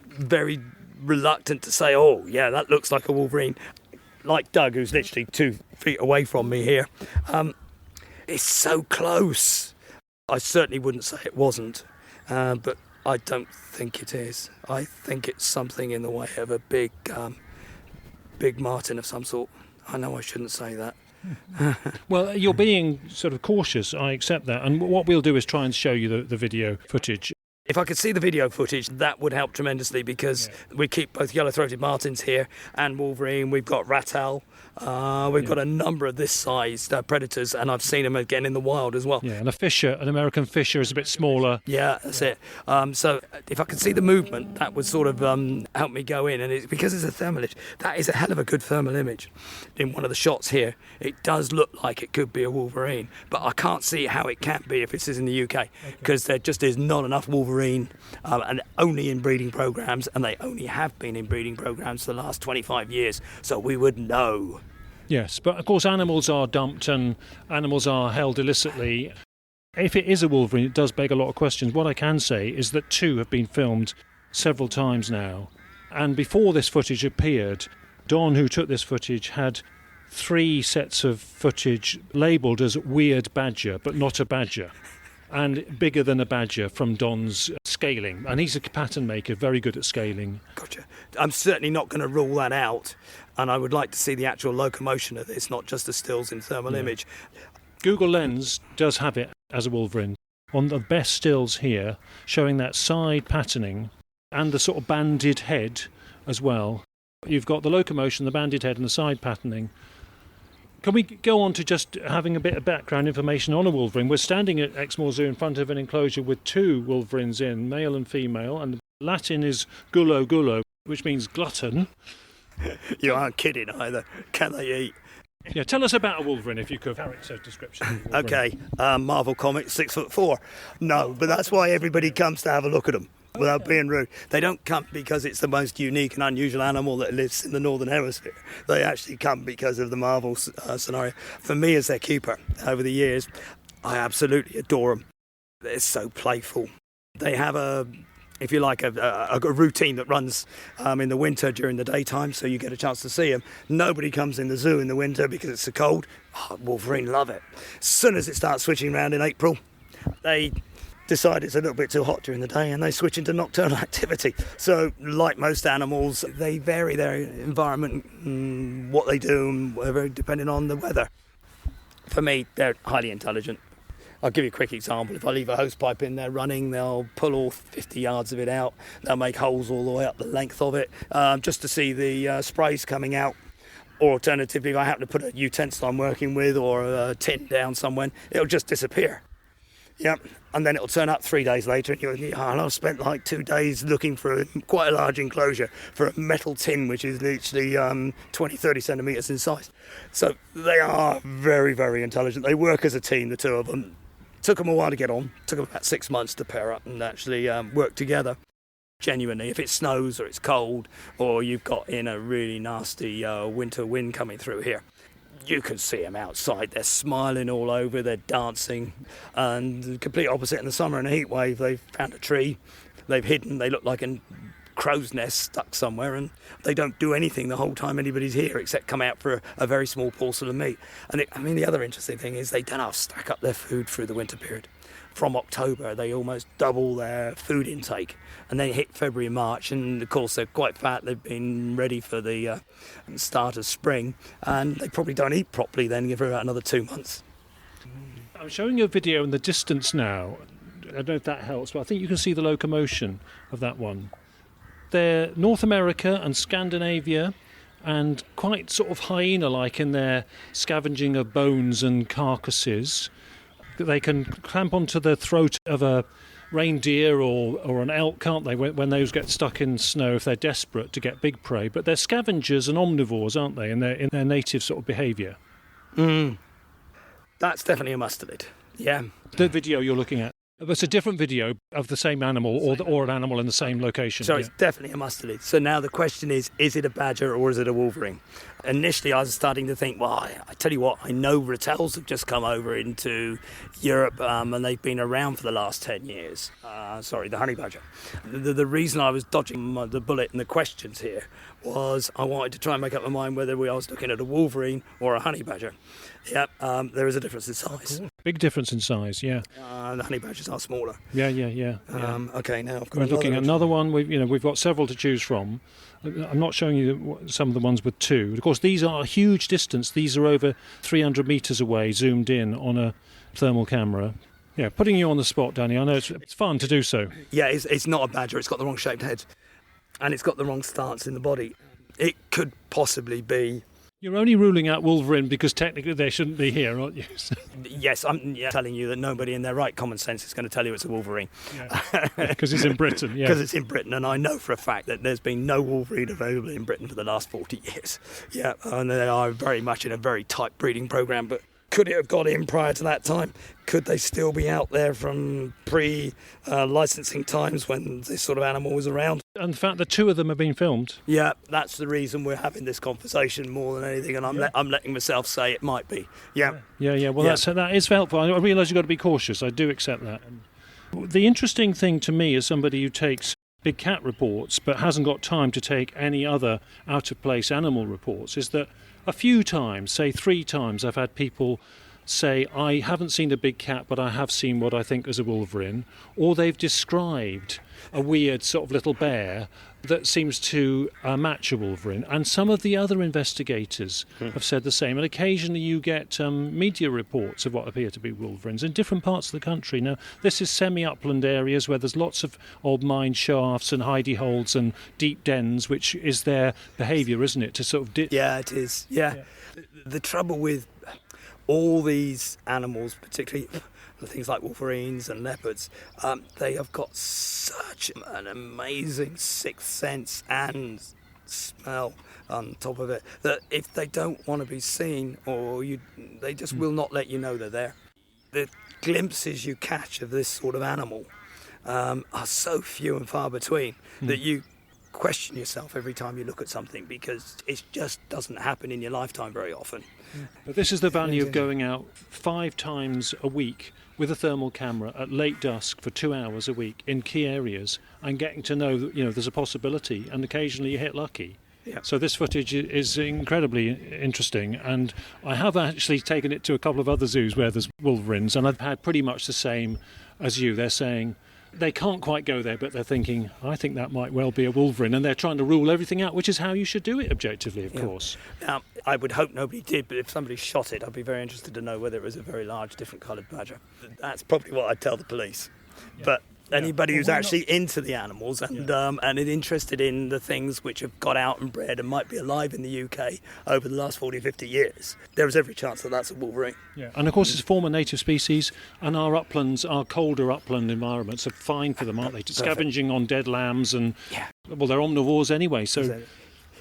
very reluctant to say, oh, yeah, that looks like a wolverine. Like Doug, who's literally 2 feet away from me here, it's so close. I certainly wouldn't say it wasn't, but I don't think it is. I think it's something in the way of a big marten of some sort. I know I shouldn't say that. Well, you're being sort of cautious, I accept that. And what we'll do is try and show you the video footage. If I could see the video footage, that would help tremendously, because we keep both yellow-throated martins here and wolverine. We've got ratel. We've got a number of this size predators, and I've seen them again in the wild as well. Yeah, and an American fisher is a bit smaller. Yeah, that's it. So if I could see the movement, that would sort of help me go in. And it's because it's a thermal image. That is a hell of a good thermal image. In one of the shots here, it does look like it could be a wolverine, but I can't see how it can be if this is in the UK, because there just is not enough wolverine, and only in breeding programs, and they only have been in breeding programs for the last 25 years, so we would know. Yes, but of course animals are dumped and animals are held illicitly. If it is a wolverine, it does beg a lot of questions. What I can say is that 2 have been filmed several times now, and before this footage appeared, Don, who took this footage, had 3 sets of footage labelled as weird badger, but not a badger, and bigger than a badger from Don's scaling. And he's a pattern maker, very good at scaling. Gotcha. I'm certainly not going to rule that out, and I would like to see the actual locomotion of this, not just the stills in thermal image. Google Lens does have it as a wolverine. One of the best stills here, showing that side patterning and the sort of banded head as well. You've got the locomotion, the banded head and the side patterning. Can we go on to just having a bit of background information on a wolverine? We're standing at Exmoor Zoo in front of an enclosure with 2 wolverines in, male and female, and Latin is Gulo, which means glutton. You aren't kidding either. Can they eat? Yeah, tell us about a wolverine, if you could. Character description. Okay, Marvel Comics, 6'4". No, but that's why everybody comes to have a look at them. Without being rude, they don't come because it's the most unique and unusual animal that lives in the Northern Hemisphere. They actually come because of the Marvel scenario. For me, as their keeper over the years, I absolutely adore them. They're so playful. They have if you like, a routine that runs in the winter during the daytime, so you get a chance to see them. Nobody comes in the zoo in the winter because it's so cold. Wolverine love it. As soon as it starts switching around in April, they decide it's a little bit too hot during the day and they switch into nocturnal activity. So like most animals, they vary their environment, what they do, whatever, depending on the weather. For me, they're highly intelligent. I'll give you a quick example. If I leave a hose pipe in there running, they'll pull all 50 yards of it out. They'll make holes all the way up the length of it, just to see the sprays coming out. Or alternatively, if I happen to put a utensil I'm working with or a tin down somewhere, it'll just disappear. Yep, and then it'll turn up 3 days later, and I've spent like 2 days looking for quite a large enclosure for a metal tin, which is literally 20, 30 centimetres in size. So they are very, very intelligent. They work as a team, the 2 of them. Took them a while to get on. Took them about 6 months to pair up and actually work together. Genuinely, if it snows or it's cold, or you've got in a really nasty winter wind coming through here, you can see them outside. They're smiling all over, they're dancing. And the complete opposite in the summer in a heat wave, they've found a tree, they've hidden, they look like a crow's nest stuck somewhere, and they don't do anything the whole time anybody's here except come out for a very small morsel of meat. And the other interesting thing is they don't have to stack up their food through the winter period. From October, they almost double their food intake, and then hit February, March, and of course they're quite fat. They've been ready for the start of spring, and they probably don't eat properly then for about another 2 months. I'm showing you a video in the distance now. I don't know if that helps, but I think you can see the locomotion of that one. They're North America and Scandinavia, and quite sort of hyena-like in their scavenging of bones and carcasses. They can clamp onto the throat of a reindeer or an elk, can't they, when those get stuck in snow if they're desperate to get big prey. But they're scavengers and omnivores, aren't they, in their native sort of behaviour? That's definitely a mustelid, yeah. The video you're looking at, it's a different video of the same animal or an animal in the same location. So it's definitely a mustelid. So now the question is it a badger or is it a wolverine? Initially, I was starting to think, well, I tell you what, I know ratels have just come over into Europe and they've been around for the last 10 years. The honey badger. The reason I was dodging the bullet in the questions here was I wanted to try and make up my mind whether I was looking at a wolverine or a honey badger. Yeah, there is a difference in size. Cool. Big difference in size, yeah. The honey badgers are smaller. Yeah. Okay, now I've got We're looking at another one. We've got several to choose from. I'm not showing you some of the ones with 2. Of course, these are a huge distance. These are over 300 metres away, zoomed in on a thermal camera. Yeah, putting you on the spot, Danny. I know it's fun to do so. Yeah, it's not a badger. It's got the wrong shaped head, and it's got the wrong stance in the body. It could possibly be. You're only ruling out wolverine because technically they shouldn't be here, aren't you? Yes, I'm telling you that nobody in their right common sense is going to tell you it's a wolverine. Because it's in Britain, yeah. Because it's in Britain, and I know for a fact that there's been no wolverine available in Britain for the last 40 years. Yeah, and they are very much in a very tight breeding programme, but could it have got in prior to that time? Could they still be out there from pre-licensing times when this sort of animal was around? And the fact that two of them have been filmed. Yeah, that's the reason we're having this conversation more than anything, and I'm letting myself say it might be. Yeah. Well, that is helpful. I realise you've got to be cautious. I do accept that. The interesting thing to me as somebody who takes big cat reports but hasn't got time to take any other out-of-place animal reports is that a few times, say 3 times, I've had people say, I haven't seen a big cat, but I have seen what I think is a wolverine, or they've described a weird sort of little bear that seems to match a wolverine. And some of the other investigators have said the same. And occasionally you get media reports of what appear to be wolverines in different parts of the country. Now, this is semi-upland areas where there's lots of old mine shafts and hidey holes and deep dens, which is their behaviour, isn't it? To sort of yeah, it is. Yeah. The trouble with all these animals, particularly things like wolverines and leopards, they have got such an amazing sixth sense and smell on top of it that if they don't want to be seen, they just will not let you know they're there. The glimpses you catch of this sort of animal are so few and far between that you question yourself every time you look at something, because it just doesn't happen in your lifetime very often. But this is the value of going out 5 times a week with a thermal camera at late dusk for 2 hours a week in key areas and getting to know that, there's a possibility, and occasionally you hit lucky. Yeah. So this footage is incredibly interesting, and I have actually taken it to a couple of other zoos where there's wolverines, and I've had pretty much the same as you. They're saying they can't quite go there, but they're thinking, I think that might well be a wolverine, and they're trying to rule everything out, which is how you should do it objectively, of course. Now, I would hope nobody did, but if somebody shot it, I'd be very interested to know whether it was a very large, different coloured badger. That's probably what I'd tell the police. Yeah. But anybody who's actually into the animals and is interested in the things which have got out and bred and might be alive in the UK over the last 40, 50 years, there is every chance that that's a wolverine. Yeah. And of course it's a former native species, and our uplands, our colder upland environments are fine for them, aren't they? Scavenging on dead lambs and, well, they're omnivores anyway, so...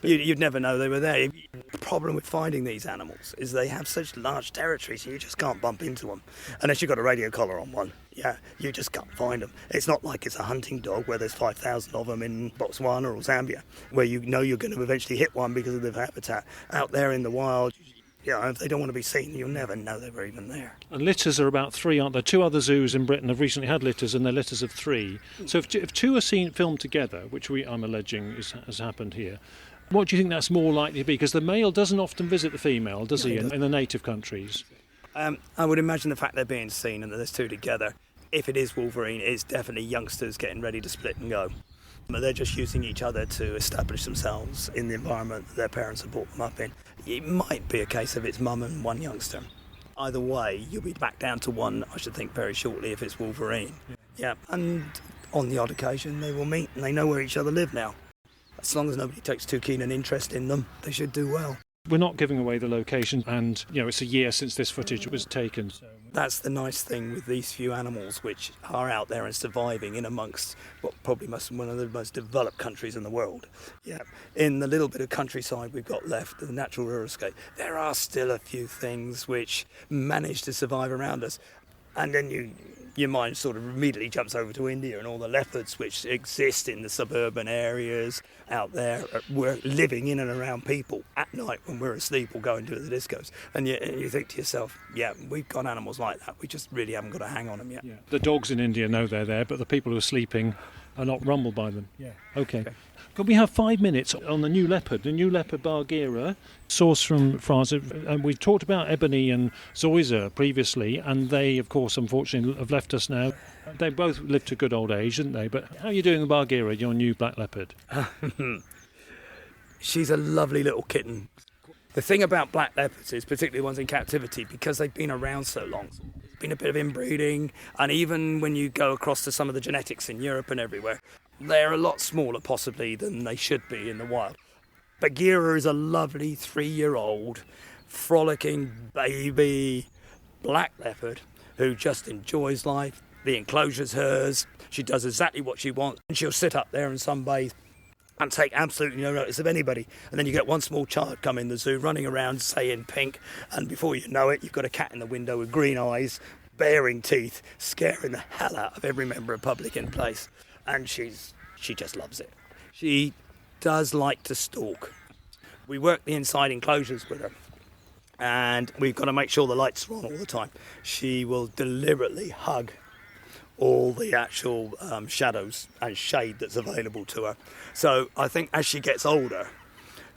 You'd never know they were there. The problem with finding these animals is they have such large territories, you just can't bump into them. Unless you've got a radio collar on one. Yeah, you just can't find them. It's not like it's a hunting dog where there's 5,000 of them in Botswana or Zambia, where you know you're going to eventually hit one because of their habitat. Out there in the wild, if they don't want to be seen, you'll never know they were even there. And litters are about 3, aren't there? 2 other zoos in Britain have recently had litters, and they're litters of 3. So if 2 are filmed together, which I'm alleging has happened here, what do you think that's more likely to be? Because the male doesn't often visit the female, does he, in the native countries? I would imagine the fact they're being seen and that there's 2 together, if it is wolverine, it's definitely youngsters getting ready to split and go. But they're just using each other to establish themselves in the environment that their parents have brought them up in. It might be a case of it's mum and 1 youngster. Either way, you'll be back down to 1, I should think, very shortly if it's wolverine. Yeah, and on the odd occasion they will meet and they know where each other live now. As long as nobody takes too keen an interest in them, they should do well. We're not giving away the location, and it's a year since this footage was taken. That's the nice thing with these few animals which are out there and surviving in amongst what probably one of the most developed countries in the world. Yeah, in the little bit of countryside we've got left, the natural rural-scape, there are still a few things which manage to survive around us. And then your mind sort of immediately jumps over to India and all the leopards which exist in the suburban areas out there. We're living in and around people at night when we're asleep or going to the discos. And you think to yourself, we've got animals like that. We just really haven't got a hang on them yet. Yeah. The dogs in India know they're there, but the people who are sleeping are not rumbled by them. Yeah. Okay. Could we have 5 minutes on the new leopard Bagheera, sourced from France? And we've talked about Ebony and Zoysia previously, and they, of course, unfortunately have left us now. They both lived to good old age, didn't they? But how are you doing with Bagheera, your new black leopard? She's a lovely little kitten. The thing about black leopards is, particularly ones in captivity, because they've been around so long, been a bit of inbreeding, and even when you go across to some of the genetics in Europe and everywhere, they're a lot smaller possibly than they should be in the wild. Bagheera is a lovely 3-year-old, frolicking baby black leopard who just enjoys life. The enclosure's hers. She does exactly what she wants, and she'll sit up there and sunbathe and take absolutely no notice of anybody. And then you get one small child come in the zoo running around, say in pink, and before you know it, you've got a cat in the window with green eyes, baring teeth, scaring the hell out of every member of public in place. And she just loves it. She does like to stalk. We work the inside enclosures with her, and we've got to make sure the lights are on all the time. She will deliberately hug all the actual shadows and shade that's available to her. So I think as she gets older,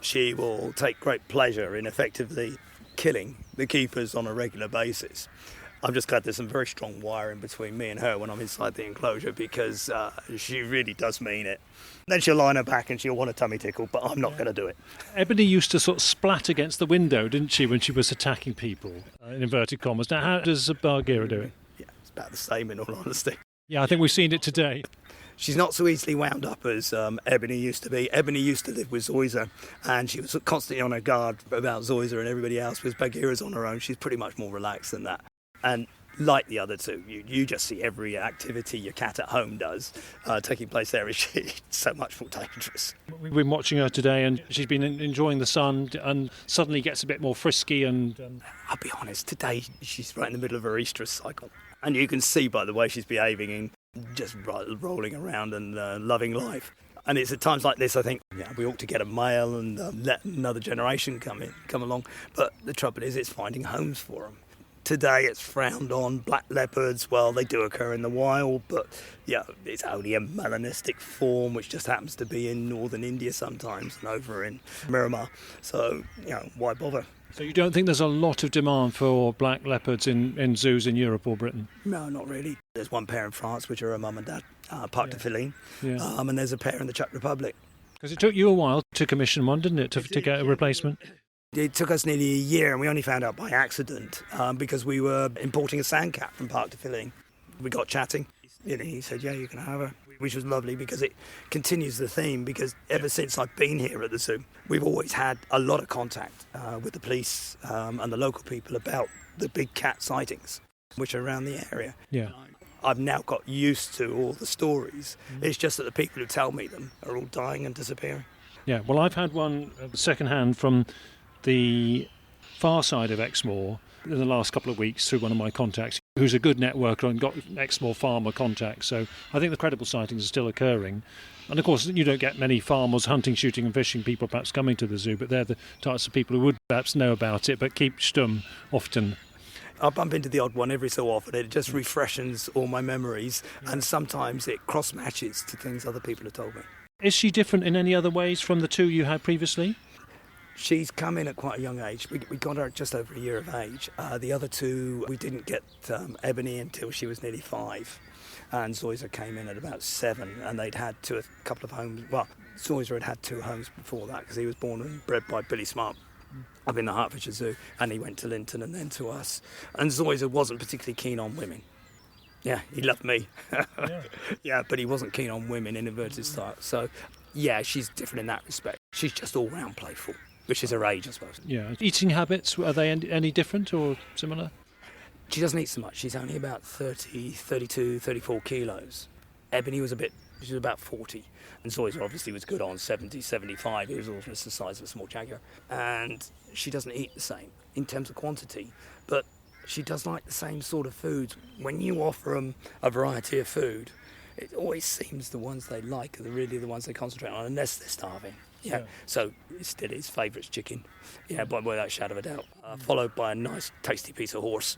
she will take great pleasure in effectively killing the keepers on a regular basis. I'm just glad there's some very strong wiring between me and her when I'm inside the enclosure, because she really does mean it. Then she'll lie on her back and she'll want a tummy tickle, but I'm not going to do it. Ebony used to sort of splat against the window, didn't she, when she was attacking people, in inverted commas. Now, how does Bagheera do it? Yeah, it's about the same in all honesty. Yeah, I think we've seen it today. She's not so easily wound up as Ebony used to be. Ebony used to live with Zoysa, and she was constantly on her guard about Zoysa and everybody else. With Bagheera's on her own, she's pretty much more relaxed than that. And like the other two, you just see every activity your cat at home does taking place there. She's so much more dangerous. We've been watching her today, and she's been enjoying the sun, and suddenly gets a bit more frisky. And I'll be honest, today she's right in the middle of her estrus cycle, and you can see by the way she's behaving and just rolling around and loving life. And it's at times like this I think, yeah, we ought to get a male and let another generation come along. But the trouble is, it's finding homes for them. Today it's frowned on. Black leopards, well, they do occur in the wild, but yeah, it's only a melanistic form which just happens to be in northern India sometimes and over in Myanmar. So, why bother? So you don't think there's a lot of demand for black leopards in zoos in Europe or Britain? No, not really. There's one pair in France, which are a mum and dad, Parc de Feline, Yeah. and there's a pair in the Czech Republic. Because it took you a while to commission one, didn't it, to get a replacement? It took us nearly a year, and we only found out by accident because we were importing a sandcat from Parc de Feline. We got chatting. He said, yeah, you can have her, which was lovely because it continues the theme, because ever since I've been here at the zoo, we've always had a lot of contact with the police and the local people about the big cat sightings, which are around the area. Yeah. I've now got used to all the stories. It's just that the people who tell me them are all dying and disappearing. Yeah, well, I've had one second-hand from the far side of Exmoor in the last couple of weeks through one of my contacts, who's a good networker and got Exmoor farmer contacts. So I think the credible sightings are still occurring. And of course, you don't get many farmers hunting, shooting and fishing people perhaps coming to the zoo, but they're the types of people who would perhaps know about it, but keep stum often. I bump into the odd one every so often. It just refreshes all my memories, and sometimes it cross-matches to things other people have told me. Is she different in any other ways from the two you had previously? She's come in at quite a young age. We got her at just over a year of age. The other two, we didn't get Ebony until she was nearly 5. And Zoysa came in at about 7, and they'd had a couple of homes. Well, Zoysa had 2 homes before that, because he was born and bred by Billy Smart up in the Hertfordshire Zoo, and he went to Linton and then to us. And Zoysa wasn't particularly keen on women. Yeah, he loved me. Yeah, but he wasn't keen on women in inverted style. So, yeah, she's different in that respect. She's just all-round playful, which is her age, I suppose. Yeah. Eating habits, are they any different or similar? She doesn't eat so much. She's only about 30, 32, 34 kilos. Ebony was she was about 40. And Zoysa obviously was good on 70, 75. He was almost the size of a small jaguar. And she doesn't eat the same in terms of quantity, but she does like the same sort of foods. When you offer them a variety of food, it always seems the ones they like are really the ones they concentrate on, unless they're starving. Yeah. So it still is favourite's chicken. Yeah, by without a shadow of a doubt. Followed by a nice, tasty piece of horse.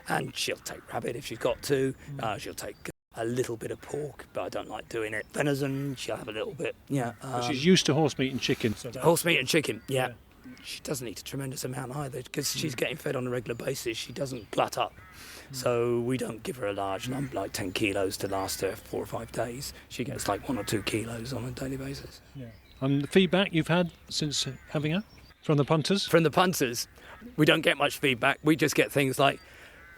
And she'll take rabbit if she's got to. She'll take a little bit of pork, but I don't like doing it. Venison, she'll have a little bit. Yeah. She's used to horse meat and chicken. Horse meat and chicken, yeah. She doesn't eat a tremendous amount either, because she's getting fed on a regular basis. She doesn't glut up. So we don't give her a large lump, like 10 kilos, to last her 4 or 5 days. She gets like 1 or 2 kilos on a daily basis. Yeah. And the feedback you've had since having her from the punters? From the punters, we don't get much feedback. We just get things like,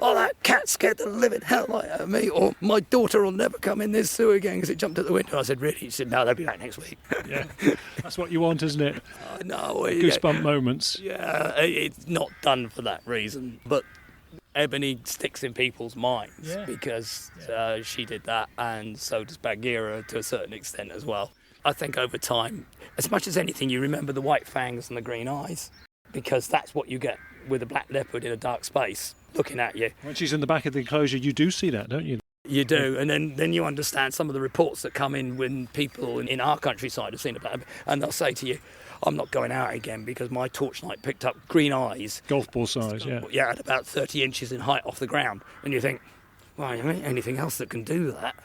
oh, that cat scared the living hell out of me, or my daughter will never come in this zoo again because it jumped out the window. I said, really? She said, no, they'll be back next week. Yeah, that's what you want, isn't it? I know. Goosebump moments. Yeah, it's not done for that reason, but Ebony sticks in people's minds because she did that, and so does Bagheera to a certain extent as well. I think over time, as much as anything, you remember the white fangs and the green eyes, because that's what you get with a black leopard in a dark space looking at you. When she's in the back of the enclosure, you do see that, don't you? You do, and then you understand some of the reports that come in when people in our countryside have seen it, and they'll say to you, I'm not going out again because my torchlight picked up green eyes. Golf ball size, yeah. Yeah, at about 30 inches in height off the ground. And you think, well, there ain't anything else that can do that.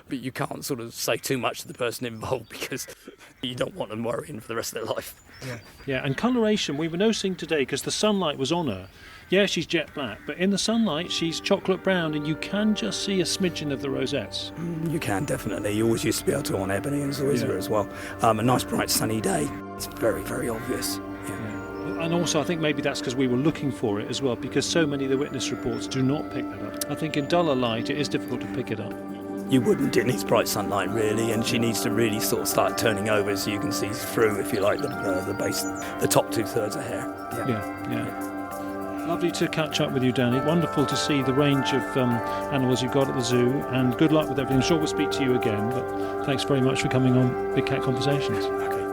But you can't sort of say too much to the person involved because you don't want them worrying for the rest of their life. Yeah, and coloration, we were noticing today, because the sunlight was on her. Yeah, she's jet black, but in the sunlight, she's chocolate brown, and you can just see a smidgen of the rosettes. You can, definitely. You always used to be able to on ebony and zoysia as well. A nice, bright, sunny day. It's very, very obvious. Yeah. And also, I think maybe that's because we were looking for it as well, because so many of the witness reports do not pick that up. I think in duller light, it is difficult to pick it up. You wouldn't. It needs bright sunlight, really, and she needs to really sort of start turning over so you can see through, if you like, the base, the top 2/3 of hair. Yeah. Lovely to catch up with you, Danny. Wonderful to see the range of animals you've got at the zoo, and good luck with everything. I'm sure we'll speak to you again, but thanks very much for coming on Big Cat Conversations. Okay.